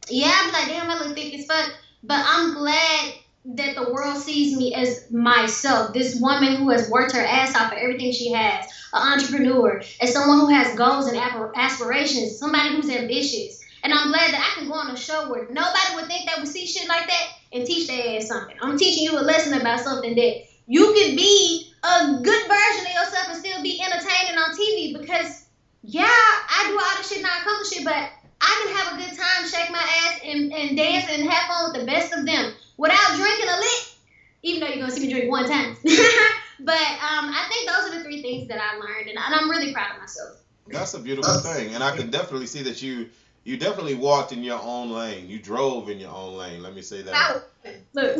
yeah, I'm like, damn, I look thick as fuck. But I'm glad that the world sees me as myself, this woman who has worked her ass off for everything she has, an entrepreneur, as someone who has goals and aspirations, somebody who's ambitious. And I'm glad that I can go on a show where nobody would think they would see shit like that and teach their ass something. I'm teaching you a lesson about something that you can be a good version of yourself and still be entertaining on TV, because, yeah, I do all this shit and I accomplish it, but I can have a good time, shake my ass, and dance and have fun with the best of them without drinking a lick, even though you're going to see me drink one time. But I think those are the three things that I learned, and I'm really proud of myself. That's a beautiful thing, and I can definitely see that you definitely walked in your own lane. You drove in your own lane, let me say that. Look.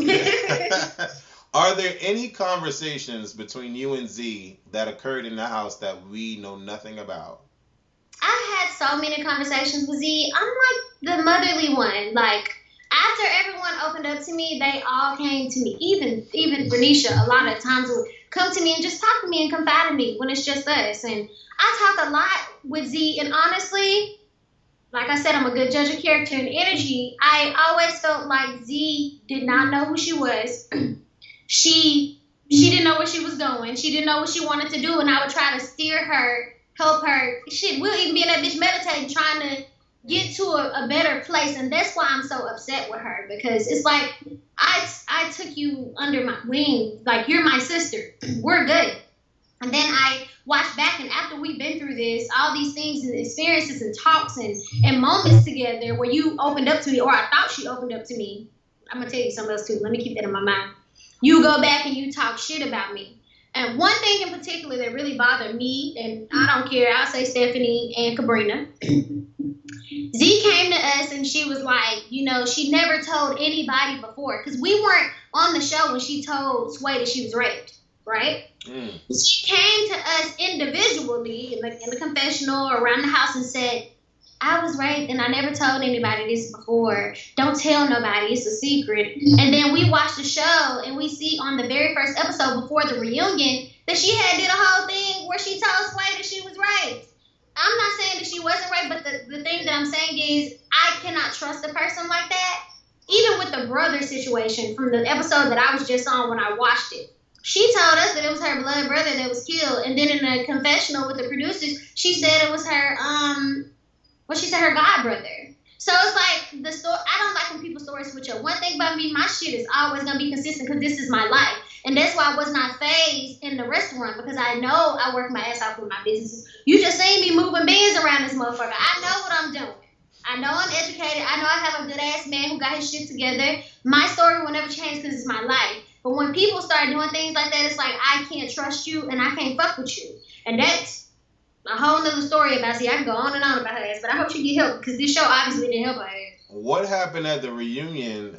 Are there any conversations between you and Z that occurred in the house that we know nothing about? I had so many conversations with Z. I'm like the motherly one. Like, after everyone opened up to me, they all came to me. Even Bernicia, a lot of times would come to me and just talk to me and confide in me when it's just us. And I talk a lot with Z. And honestly, like I said, I'm a good judge of character and energy. I always felt like Z did not know who she was. She didn't know where she was going. She didn't know what she wanted to do. And I would try to steer her, help her. Shit, we'll even be in that bitch meditating, trying to get to a better place. And that's why I'm so upset with her, because it's like, I took you under my wing. Like, you're my sister. We're good. And then I watched back, and after we've been through this, all these things and experiences and talks and moments together where you opened up to me, or I thought she opened up to me. I'm going to tell you something else too. Let me keep that in my mind. You go back and you talk shit about me. And one thing in particular that really bothered me, and I don't care, I'll say Stephanie and Cabrina. Z came to us and she was like, you know, she never told anybody before, because we weren't on the show when she told Sway that she was raped, right? She came to us individually in the confessional or around the house and said, I was raped and I never told anybody this before. Don't tell nobody. It's a secret. And then we watch the show and we see on the very first episode before the reunion that she had did a whole thing where she told Sway that she was raped. I'm not saying that she wasn't raped, but the thing that I'm saying is I cannot trust a person like that. Even with the brother situation from the episode that I was just on when I watched it. She told us that it was her blood brother that was killed. And then in the confessional with the producers, she said it was her, she said her god brother. So it's like the story. I don't like when people's stories switch up. One thing about me, my shit is always gonna be consistent because this is my life, and that's why I was not phased in the restaurant, because I know I work my ass off with my businesses. You just seen me moving bands around this motherfucker. I know what I'm doing. I know I'm educated. I know I have a good ass man who got his shit together. My story will never change because it's my life. But when people start doing things like that, it's like I can't trust you and I can't fuck with you, and that's a whole nother story about I can go on and on about her ass, but I hope she get help because this show obviously didn't help her ass. What happened at the reunion?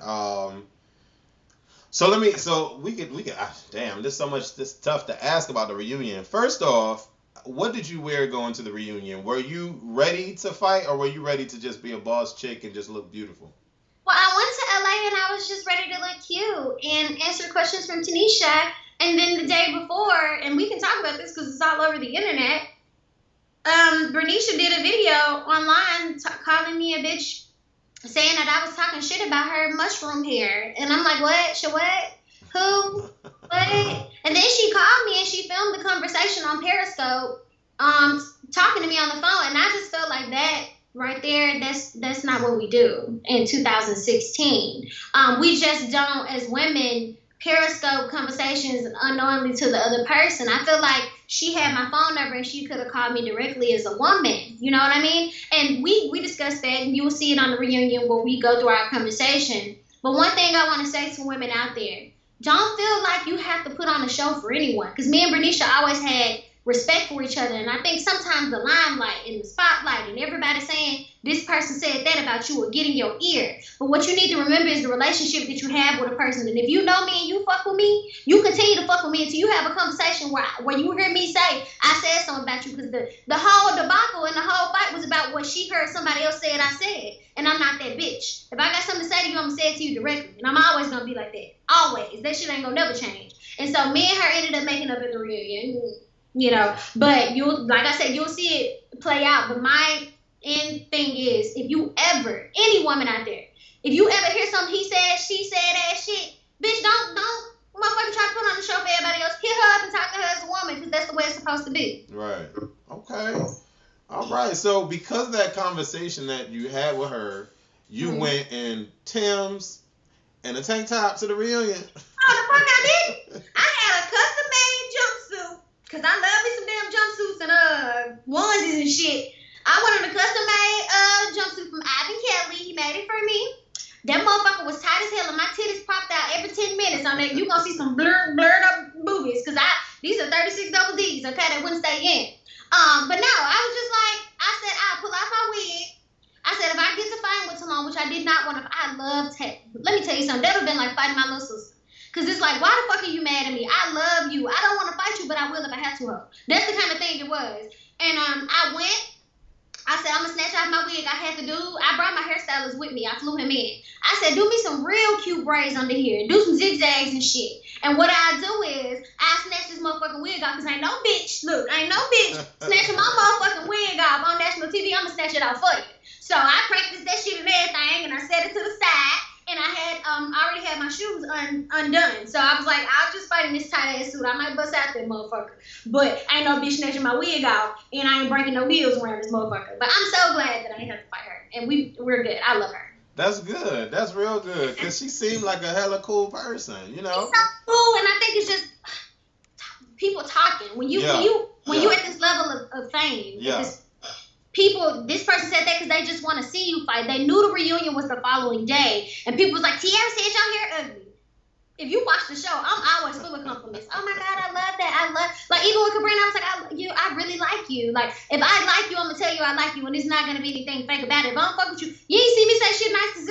We could damn, there's so much this tough to ask about the reunion. First off, what did you wear going to the reunion? Were you ready to fight or were you ready to just be a boss chick and just look beautiful? Well, I went to LA and I was just ready to look cute and answer questions from Tanisha. And then the day before, and we can talk about this because it's all over the internet, Bernicia did a video online calling me a bitch, saying that I was talking shit about her mushroom hair. And I'm like, what? Who? What? And then she called me and she filmed the conversation on Periscope, talking to me on the phone. And I just felt like that right there, that's not what we do in 2016. We just don't, as women, Periscope conversations unknowingly to the other person. I feel like she had my phone number and she could have called me directly as a woman. You know what I mean? And we discussed that, and you'll see it on the reunion where we go through our conversation. But one thing I want to say to women out there, don't feel like you have to put on a show for anyone. Because me and Bernicia always had respect for each other. And I think sometimes the limelight and the spotlight and everybody saying this person said that about you will get in your ear. But what you need to remember is the relationship that you have with a person. And if you know me and you fuck with me, you continue to fuck with me until you have a conversation where you hear me say, I said something about you. Because the whole debacle and the whole fight was about what she heard somebody else said I said. And I'm not that bitch. If I got something to say to you, I'm going to say it to you directly. And I'm always going to be like that. Always. That shit ain't going to never change. And so me and her ended up making up at the reunion. you know. But like I said, you'll see it play out. But my end thing is, if you ever, any woman out there, if you ever hear something he said, she said, ass shit, bitch, don't motherfucking try to put on the show for everybody else. Hit her up and talk to her as a woman, because that's the way it's supposed to be. Right. Okay. All right. So because of that conversation that you had with her, you went in Tim's and a tank top to the reunion. Oh, the fuck I did? I had a custom-made jumpsuit, because I love me some damn jumpsuits and onesies and shit. I wanted a custom-made jumpsuit from Ivan Kelly. He made it for me. That motherfucker was tight as hell, and my titties popped out every 10 minutes on that. You gonna see some blurred up boobies, because these are 36 double D's, okay, that wouldn't stay in. But no, I was just like, I said, I'll pull out my wig. I said, if I get to fighting with Talon, which I did not want to, I love Ted. Let me tell you something, that would have been like fighting my little sister. Because it's like, why the fuck are you mad at me? I love you. I don't want to fight you, but I will if I have to. That's the kind of thing it was. And I went. I said, I'm going to snatch out my wig. I had to do, I brought my hairstylist with me. I flew him in. I said, do me some real cute braids under here. Do some zigzags and shit. And what I do is, I snatch this motherfucking wig off, because ain't no bitch, look, ain't no bitch snatching my motherfucking wig off on national TV. I'm going to snatch it off for you. So I practiced that shit and everything, and I set it to the side. And I had already had my shoes undone. So I was like, I'll just fight in this tight ass suit. I might bust out that motherfucker. But ain't no bitch snatching my wig off, and I ain't breaking no wheels around this motherfucker. But I'm so glad that I didn't have to fight her. And we're good. I love her. That's good. That's real good. Because she seemed like a hella cool person, you know? She's so cool, and I think it's just people talking. When you at this level of fame, this person said that because they just want to see you fight. They knew the reunion was the following day, and people was like, Tiara said y'all hair ugly. If you watch the show, I'm always full of compliments. Oh my God, I love that. Like even with Cabrina, I was like, I really like you. Like if I like you, I'm gonna tell you I like you, and there's not gonna be anything fake about it. If I don't fuck with you, you ain't see me say shit nice to Z.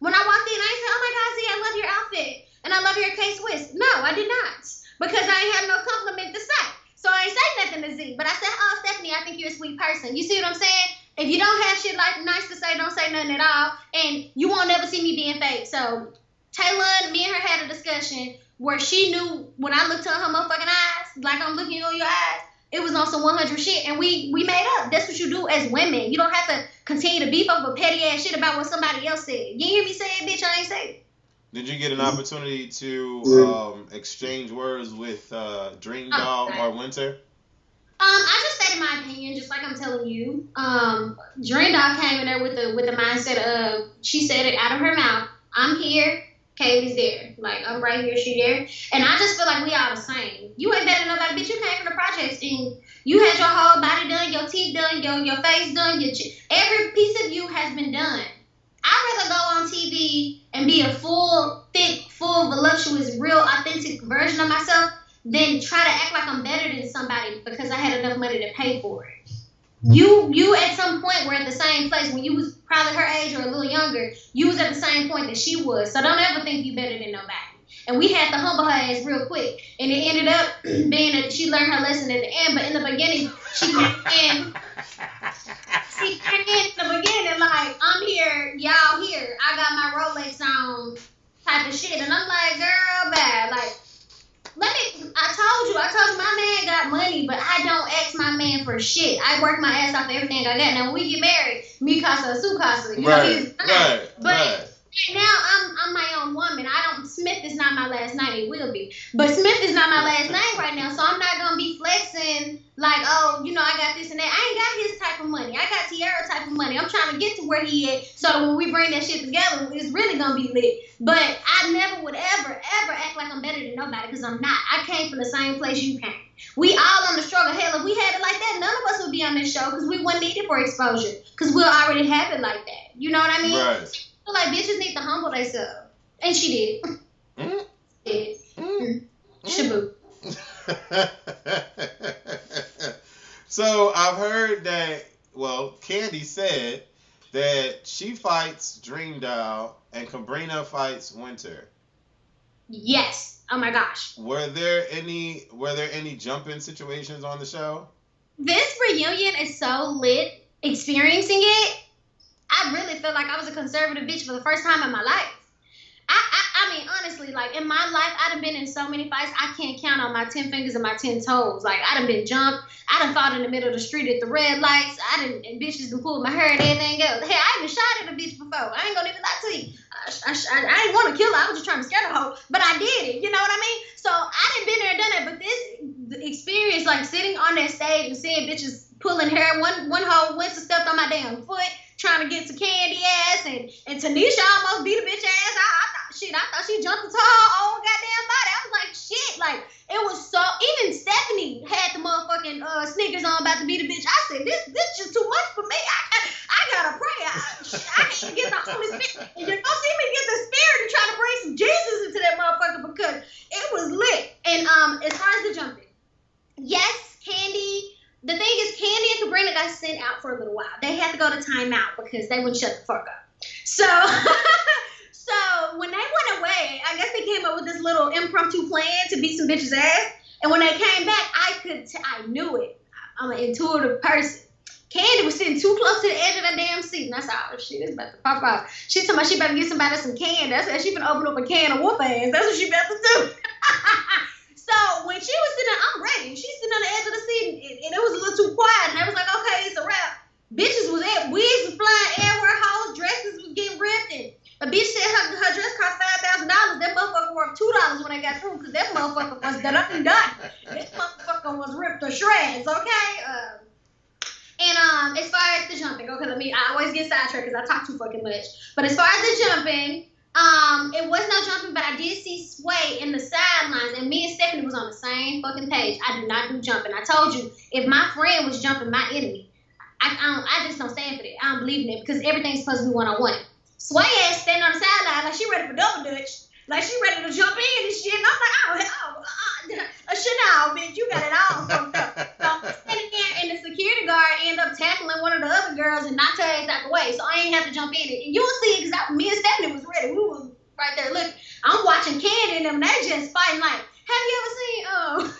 When I walked in, I ain't say, oh my God, Z, I love your outfit and I love your K-Swiss. No, I did not, because I ain't have no compliment to say. So I ain't say nothing to Z, but I said, oh, Stephanie, I think you're a sweet person. You see what I'm saying? If you don't have shit like nice to say, don't say nothing at all, and you won't never see me being fake. So Taylor, me and her had a discussion where she knew when I looked in her motherfucking eyes, like I'm looking in your eyes, it was on some 100 shit, and we made up. That's what you do as women. You don't have to continue to beef over petty ass shit about what somebody else said. You hear me say it, bitch? I ain't say it. Did you get an opportunity to exchange words with Dream Doll or Winter? I just stated my opinion, just like I'm telling you. Dream Doll came in there with the mindset of, she said it out of her mouth, I'm here, Kaylee's there. Like, I'm right here, she there. And I just feel like we all the same. You ain't better than nobody, bitch. You came from the projects, and you had your whole body done, your teeth done, your face done, every piece of you has been done. I'd rather go on TV and be a full, thick, full, voluptuous, real, authentic version of myself than try to act like I'm better than somebody because I had enough money to pay for it. You at some point were at the same place when you was probably her age or a little younger. You was at the same point that she was. So don't ever think you better than nobody. And we had to humble her ass real quick. And it ended up being that she learned her lesson at the end. But in the beginning, she came in the beginning like, I'm here, y'all here. I got my Rolex on type of shit. And I'm like, girl, bad. Like, I told you my man got money, but I don't ask my man for shit. I work my ass off for everything I got. Now, when we get married, me casa, su casa. You know, he's fine. But now I'm my own woman. Smith is not my last name. It will be. But Smith is not my last name right now, so I'm not going to be flexing like, oh, you know, I got this and that. I ain't got his type of money. I got Tiara type of money. I'm trying to get to where he is, so when we bring that shit together, it's really going to be lit. But I never would ever act like I'm better than nobody, because I'm not. I came from the same place you came. We all on the struggle. Hell, if we had it like that, none of us would be on this show, because we wouldn't need it for exposure, because we'll already have it like that. You know what I mean? Right. So, like, bitches need to humble themselves. And she did. Shaboo. So I've heard that, well, Candy said that she fights Dream Doll and Cabrina fights Winter. Yes. Oh my gosh. Were there any jump-in situations on the show? This reunion is so lit. Experiencing it, I really feel like I was a conservative bitch for the first time in my life. I mean, honestly, like in my life, I done been in so many fights, I can't count on my 10 fingers and my 10 toes. Like I done been jumped, I done fought in the middle of the street at the red lights, and bitches done pulled my hair and everything else. Hey, I even shot at a bitch before. I ain't gonna even lie to you. I ain't want to kill her. I was just trying to scare the hoe, but I did it. You know what I mean? So I done been there and done that. But the experience, like sitting on that stage and seeing bitches pulling hair, one hoe went to step on my damn foot, trying to get to Candy ass, and Tanisha almost beat a bitch ass. I thought she jumped into her own goddamn body. I was like, shit, like it was so. Even Stephanie had the motherfucking sneakers on, about to beat a bitch. I said, this just too much for me. I gotta pray. I can't get the Holy Spirit. And you're gonna see me get the Spirit and try to bring some Jesus into that motherfucker because it was lit. And as far as the jumping, yes, Candy. The thing is, Candy and Sabrina got sent out for a little while. They had to go to timeout because they wouldn't shut the fuck up. So, so when they went away, I guess they came up with this little impromptu plan to beat some bitches' ass. And when they came back, I knew it. I'm an intuitive person. Candy was sitting too close to the edge of that damn seat, and I said, "Oh shit, it's about to pop off." She told me she better get somebody some candy. That's why she finna open up a can of whoop ass. That's what she about to do. So when she was sitting there, I'm ready. She's sitting on the edge of the seat, and it was a little too quiet. And they was like, "Okay, it's a wrap." Bitches was at wigs was flying everywhere, hoes dresses was getting ripped, and a bitch said her dress cost $5,000. That motherfucker worth $2 when they got through, because that motherfucker was done. This motherfucker was ripped to shreds. Okay. And as far as the jumping, okay, I always get sidetracked because I talk too fucking much. But as far as the jumping, it was no jumping, but I did see Sway in the sidelines, and me and Stephanie was on the same fucking page. I do not do jumping. I told you, if my friend was jumping my enemy, I just don't stand for that. I don't believe in it because everything's supposed to be one-on-one. Sway ass standing on the sideline like she ready for double dutch, like she ready to jump in and shit. And I'm like, Chanel, bitch, you got it all fucked up. So I'm standing there, and the security guard ended up tackling one of the other girls and knocked her ass out the way. So I ain't have to jump in it. And you'll see exactly, me and Stephanie was ready. We was right there looking. I'm watching Candy and them, they just fighting like, have you ever seen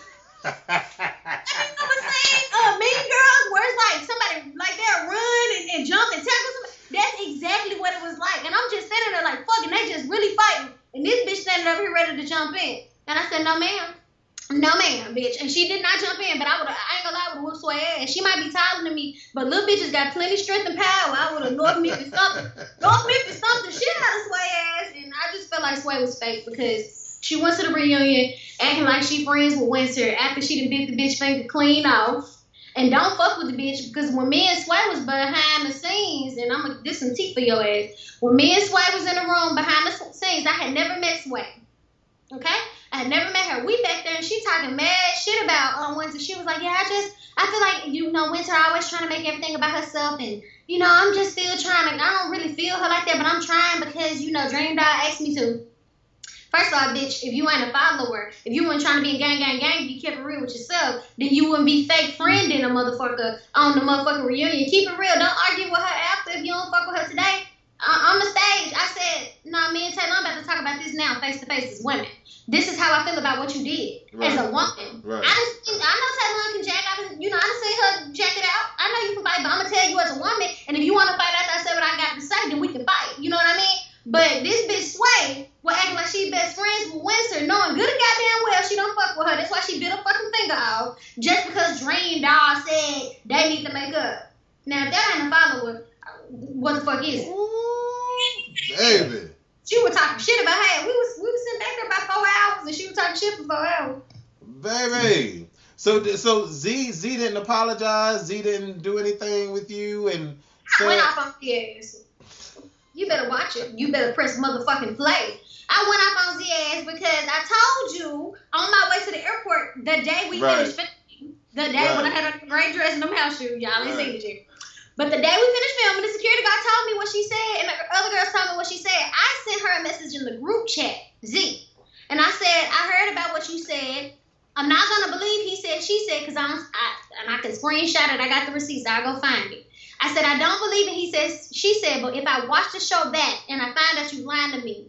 Mean Girls, where it's like somebody like they'll run and jump and tackle somebody? That's exactly what it was like. And I'm just standing there like, fucking, they just really fighting. And this bitch standing over here ready to jump in. And I said, no ma'am, bitch. And she did not jump in, but I ain't gonna lie, I would've whooped Sway ass. She might be taller than me, but little bitches got plenty strength and power. I would've North Memphis something shit out of Sway ass. And I just felt like Sway was fake because she went to the reunion acting like she friends with Winter after she done bit the bitch finger clean off. And don't fuck with the bitch, because when me and Sway was behind the scenes, and I'm gonna this some tea for your ass. When me and Sway was in the room behind the scenes, I had never met Sway. Okay? I had never met her. We back there, and she talking mad shit about Winter. She was like, yeah, I feel like, Winter always trying to make everything about herself, and, I'm just still trying to, I don't really feel her like that, but I'm trying because, Dream Dog asked me to. First of all, bitch, if you ain't a follower, if you weren't trying to be a gang, you kept it real with yourself, then you wouldn't be fake friending a motherfucker on the motherfucking reunion. Keep it real. Don't argue with her after if you don't fuck with her today. On the stage, I said, no, me and Taylor, I'm about to talk about this now face to face as women. This is how I feel about what you did as a woman. Right. I know Taylor can jack out, I done seen her jack it out. I know you can fight, but I'm going to tell you as a woman, and if you want to fight after I say what I got to say, then we can fight. You know what I mean? But this bitch Sway was acting like she best friends with Winter, knowing good and goddamn well she don't fuck with her. That's why she bit her fucking finger off, just because Dream Doll said they need to make up. Now, if that ain't a follower, what the fuck is it? Ooh, baby. She was talking shit about her. We was sitting back there about 4 hours, and she was talking shit for 4 hours. Baby. So Z didn't apologize. Z didn't do anything with you, and I went off on the ass. You better watch it. You better press motherfucking play. I went off on Z ass because I told you on my way to the airport the day we finished filming, the day when I had a great dress and them house shoes. Y'all ain't seen it yet. But the day we finished filming, the security guard told me what she said, and the other girls told me what she said. I sent her a message in the group chat, Z. And I said, I heard about what you said. I'm not going to believe he said, she said, because I can screenshot it. I got the receipts. I'll go find it. I said, I don't believe it. He says, she said, but if I watch the show back and I find out you lying to me,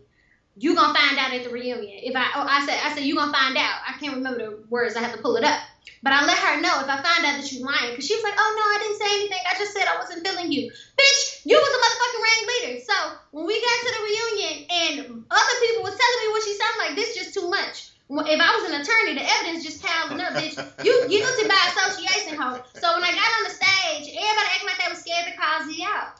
you going to find out at the reunion. I said, you going to find out. I can't remember the words. I have to pull it up. But I let her know if I find out that you lying. Because she was like, oh, no, I didn't say anything. I just said I wasn't feeling you. Bitch, you was a motherfucking ringleader. So when we got to the reunion and other people was telling me what she sounded like, this just too much. If I was an attorney, the evidence just piling up, bitch. You guilty by association, hoe. So when I got on the stage, everybody acting like they was scared to call Z out.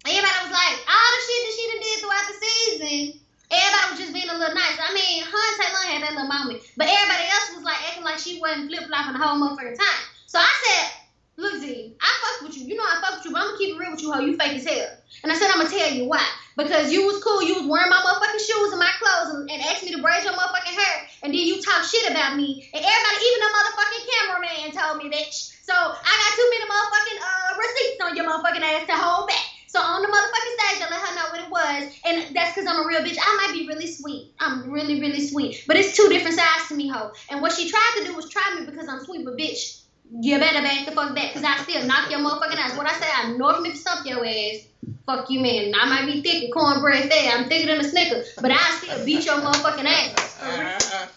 Everybody was like, all the shit that she done did throughout the season, everybody was just being a little nice. I mean, her and Taylor had that little moment. But everybody else was like acting like she wasn't flip-flopping the whole motherfucking time. So I said, look, Z, I fuck with you. You know I fuck with you, but I'm gonna keep it real with you, hoe. You fake as hell. And I said, I'm gonna tell you why. Because you was cool. You was wearing my motherfucking shoes and my clothes and asked me to braid your motherfucking hair. And then you talk shit about me. And everybody, even the motherfucking cameraman told me that. So I got too many motherfucking receipts on your motherfucking ass to hold back. So on the motherfucking stage, I let her know what it was. And that's because I'm a real bitch. I might be really sweet. I'm really, really sweet. But it's two different sides to me, hoe. And what she tried to do was try me because I'm sweet. But bitch, you better back the fuck back. Because I still knock your motherfucking ass. What I say, I normally stump your ass. Fuck you, man. I might be thick and cornbread there. I'm thicker than a Snicker. But I still beat your motherfucking ass.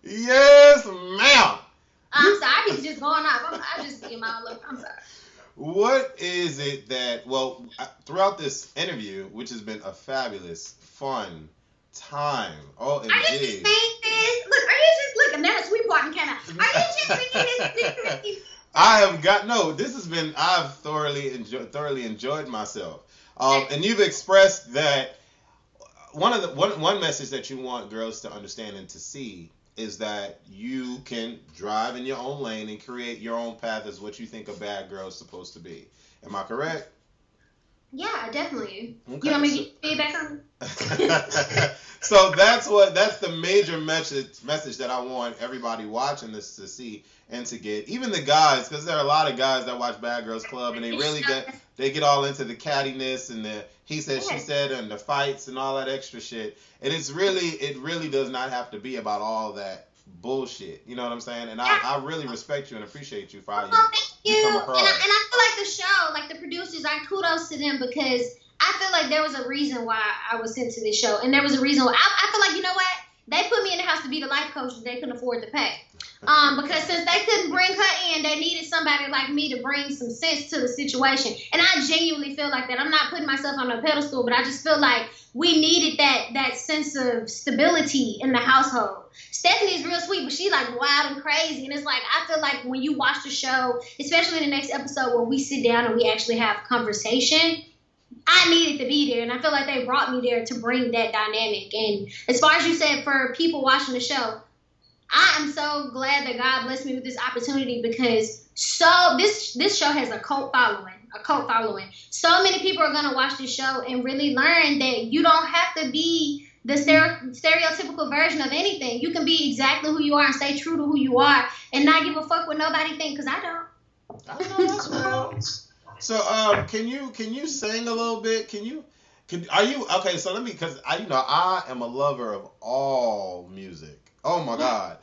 Yes, ma'am. I'm sorry. I be just going off. I just get my look. I'm sorry. What is it that, well, throughout this interview, which has been a fabulous, fun time. OMG. Are you just saying this? Look, are you just looking? Now the sweet part came out. Are you just thinking this? I have got, no, this has been, I've thoroughly enjoyed myself. And you've expressed that one message that you want girls to understand and to see is that you can drive in your own lane and create your own path as what you think a bad girl is supposed to be. Am I correct? Yeah, definitely. Okay, you want me to get feedback on it? So that's the major message that I want everybody watching this to see and to get. Even the guys, because there are a lot of guys that watch Bad Girls Club and they get all into the cattiness and the he said, she said, and the fights and all that extra shit. And it really does not have to be about all that bullshit. You know what I'm saying? And I really respect you and appreciate you for how you come across. And I feel like the show, like the producers, kudos to them because I feel like there was a reason why I was sent to this show. And there was a reason why I feel like, you know what? They put me in the house to be the life coach that they couldn't afford to pay. Because since they couldn't bring her in, they needed somebody like me to bring some sense to the situation. And I genuinely feel like that. I'm not putting myself on a pedestal, but I just feel like we needed that sense of stability in the household. Stephanie's real sweet, but she like wild and crazy. And it's like, I feel like when you watch the show, especially in the next episode where we sit down and we actually have conversation, I needed to be there, and I feel like they brought me there to bring that dynamic. And as far as you said, for people watching the show, I am so glad that God blessed me with this opportunity because this show has a cult following. So many people are going to watch this show and really learn that you don't have to be the stereotypical version of anything. You can be exactly who you are and stay true to who you are and not give a fuck what nobody thinks, because I don't. I know that's real. So, can you sing a little bit? Are you okay? So because I am a lover of all music. Oh my God,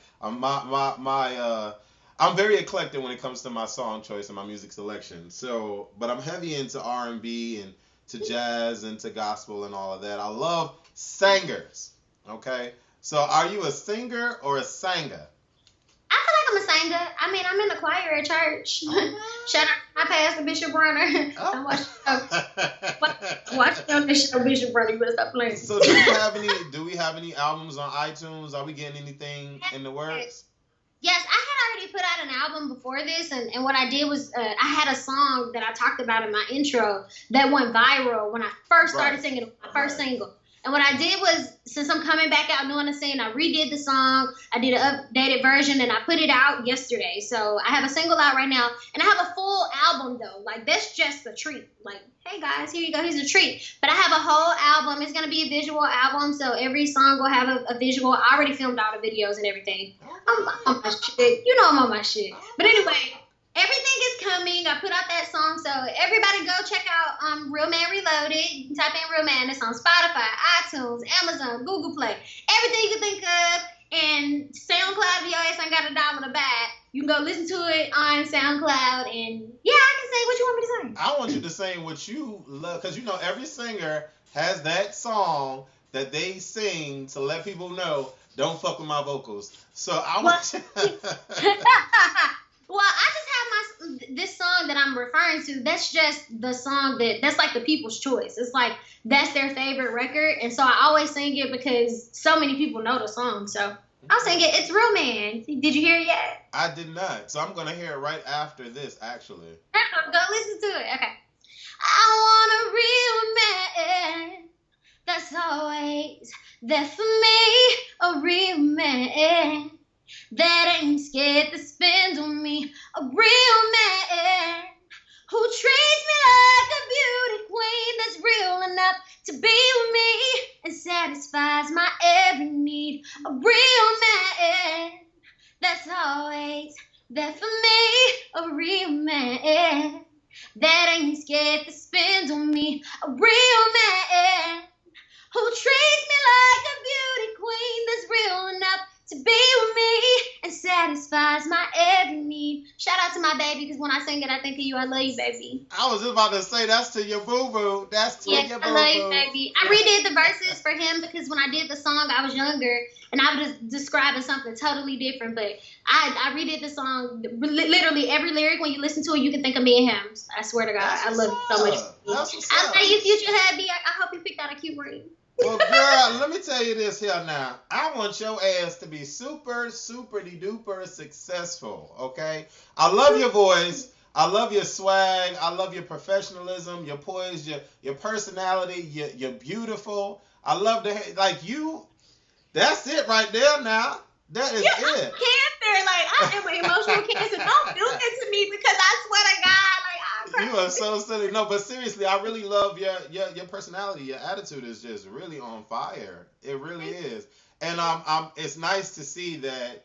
I'm very eclectic when it comes to my song choice and my music selection. So, but I'm heavy into R&B and to jazz and to gospel and all of that. I love singers. Okay, so are you a singer or a sanger? I feel like I'm a singer. I mean, I'm in the choir at church. Shout out my pastor, Bishop Brunner. Watch on the show, Bishop Brunner. You better stop playing. So do we have any albums on iTunes? Are we getting anything in the works? Yes, I had already put out an album before this, and what I did was I had a song that I talked about in my intro that went viral when I first started singing my first single. And what I did was, since I'm coming back out doing the scene, I redid the song. I did an updated version, and I put it out yesterday. So I have a single out right now, and I have a full album, though. Like, that's just a treat. Like, hey, guys, here you go. Here's a treat. But I have a whole album. It's going to be a visual album, so every song will have a visual. I already filmed all the videos and everything. I'm on my shit. You know I'm on my shit. But anyway, everything is coming. I put out that song, so everybody go check out Real Man Reloaded. You can type in Real Man. It's on Spotify, iTunes, Amazon, Google Play, everything you can think of. And SoundCloud, if your ass ain't got $1 to buy it, you can go listen to it on SoundCloud. And yeah, I can sing what you want me to sing. I want you to sing what you love, because every singer has that song that they sing to let people know, don't fuck with my vocals. So I want you. Well, I just have this song that I'm I'm referring to, that's just the song that's like the people's choice. It's like that's their favorite record, and so I always sing it because so many people know the song. So I'll sing it. It's Real Man. Did you hear it yet? I did not. So I'm gonna hear it right after this, actually. Go listen to it. Okay. I want a real man that's always there for me. A real man that ain't scared to spend on me. A real man who treats me like a beauty queen, that's real enough to be with me and satisfies my every need. A real man that's always there for me. A real man that ain't scared to spend on me. A real man who treats me like a beauty queen, that's real enough to be with me and satisfies my every need. Shout out to my baby, because when I sing it, I think of you. I love you, baby. I was just about to say that's to your boo-boo. That's to your boo-boo. I love you, baby. I redid the verses for him because when I did the song, I was younger and I was just describing something totally different. But I redid the song. Literally every lyric, when you listen to it, you can think of me and him. I swear to God, I love you so much. I love you, future hubby. I hope you picked out a cute ring. Well, girl, let me tell you this here now. I want your ass to be super, super-de-duper successful, okay? I love your voice. I love your swag. I love your professionalism, your poise, your personality. You're beautiful. I love like you. That's it right there now. That is it. I'm cancer. Like, I am an emotional cancer. Don't do this to me because I swear to God, you are so silly. No, but seriously, I really love your personality. Your attitude is just really on fire. It really is. And it's nice to see that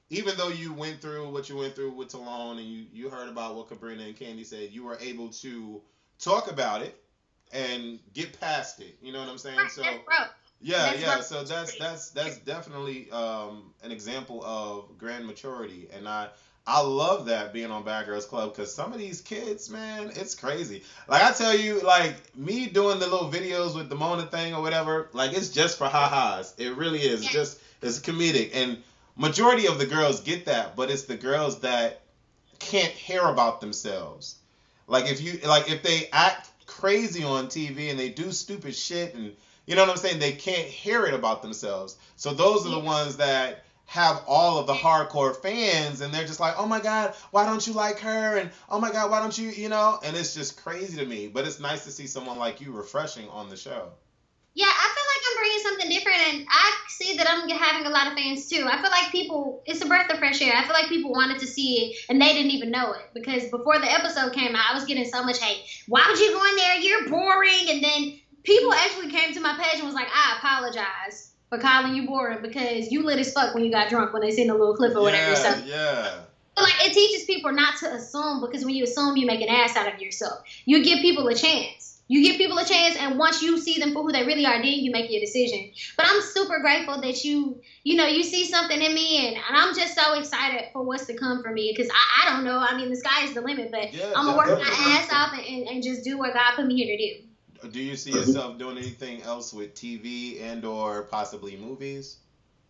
even though you went through what you went through with Talone and you heard about what Cabrina and Candy said, you were able to talk about it and get past it. You know what I'm saying? So yeah. So that's definitely an example of grand maturity, and I love that being on Bad Girls Club, because some of these kids, man, it's crazy. Like, I tell you, like, me doing the little videos with the Mona thing or whatever, like, it's just for ha-has. It really is. Yeah. It's comedic. And majority of the girls get that, but it's the girls that can't hear about themselves. Like, if they act crazy on TV and they do stupid shit and, you know what I'm saying, they can't hear it about themselves. So those are the ones that have all of the hardcore fans, and they're just like, oh my God, why don't you like her? And oh my God, why don't you, and it's just crazy to me. But it's nice to see someone like you refreshing on the show. Yeah, I feel like I'm bringing something different, and I see that I'm having a lot of fans too. I feel like people, it's a breath of fresh air. I feel like people wanted to see it, and they didn't even know it, because before the episode came out, I was getting so much hate. Why would you go in there? You're boring. And then people actually came to my page and was like, I apologize for calling you boring because you lit as fuck when you got drunk, when they seen a little clip or whatever. So, yeah. Like, it teaches people not to assume, because when you assume, you make an ass out of yourself. You give people a chance. And once you see them for who they really are, then you make your decision. But I'm super grateful that you see something in me, and I'm just so excited for what's to come for me, because I don't know. I mean, the sky is the limit, but I'm going to work my ass off and just do what God put me here to do. Do you see yourself doing anything else with TV and or possibly movies?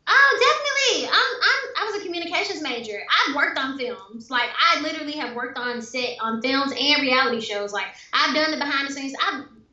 Oh, definitely. I was a communications major. I've worked on films. Like, I literally have worked on set on films and reality shows. Like, I've done the behind the scenes.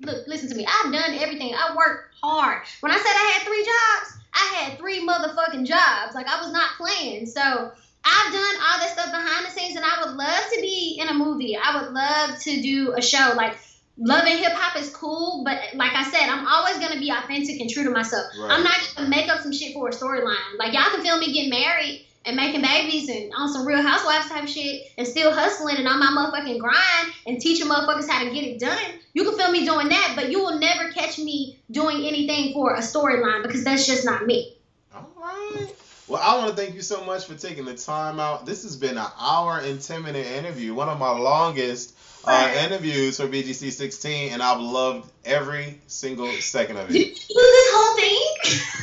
Look, listen to me. I've done everything. I worked hard. When I said I had 3 jobs, I had 3 motherfucking jobs. Like, I was not playing. So I've done all this stuff behind the scenes, and I would love to be in a movie. I would love to do a show. Like, Love and Hip Hop is cool, but like I said, I'm always going to be authentic and true to myself. Right. I'm not going to make up some shit for a storyline. Like, y'all can film me getting married and making babies and on some Real Housewives type shit and still hustling and on my motherfucking grind and teaching motherfuckers how to get it done. You can film me doing that, but you will never catch me doing anything for a storyline, because that's just not me. All right. Well, I want to thank you so much for taking the time out. This has been an hour and 10-minute interview, one of my longest interviews for BGC 16, and I've loved every single second of it. Did you use this whole thing?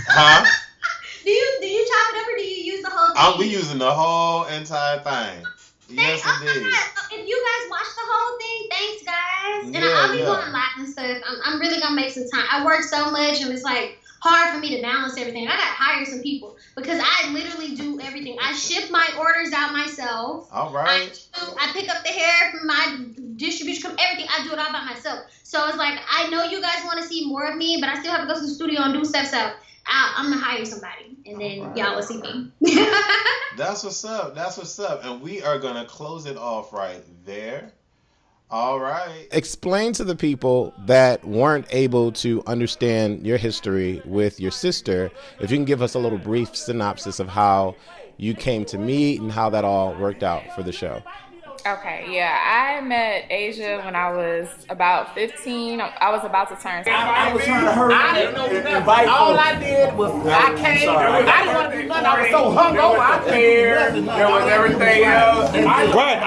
Huh? Do you chop it up, or do you use the whole thing? We using the whole entire thing. Yes, indeed. If you guys watch the whole thing, thanks, guys. And I'll be going live and stuff. I'm really gonna make some time. I work so much, and it's like, hard for me to balance everything. I got to hire some people because I literally do everything. I ship my orders out myself. All right. I pick up the hair from my distribution company, everything. I do it all by myself. So it's like, I know you guys want to see more of me, but I still have to go to the studio and do stuff. So I'm going to hire somebody, and then y'all will see me. That's what's up. That's what's up. And we are going to close it off right there. All right. Explain to the people that weren't able to understand your history with your sister, if you can give us a little brief synopsis of how you came to meet and how that all worked out for the show. Okay, yeah, I met Asia when I was about 15. I was about to turn 16. I was trying to hurry. I didn't know nothing. All I did was I came. I didn't want to do nothing. I was so hungover. I couldn't do nothing. There was everything else. Right.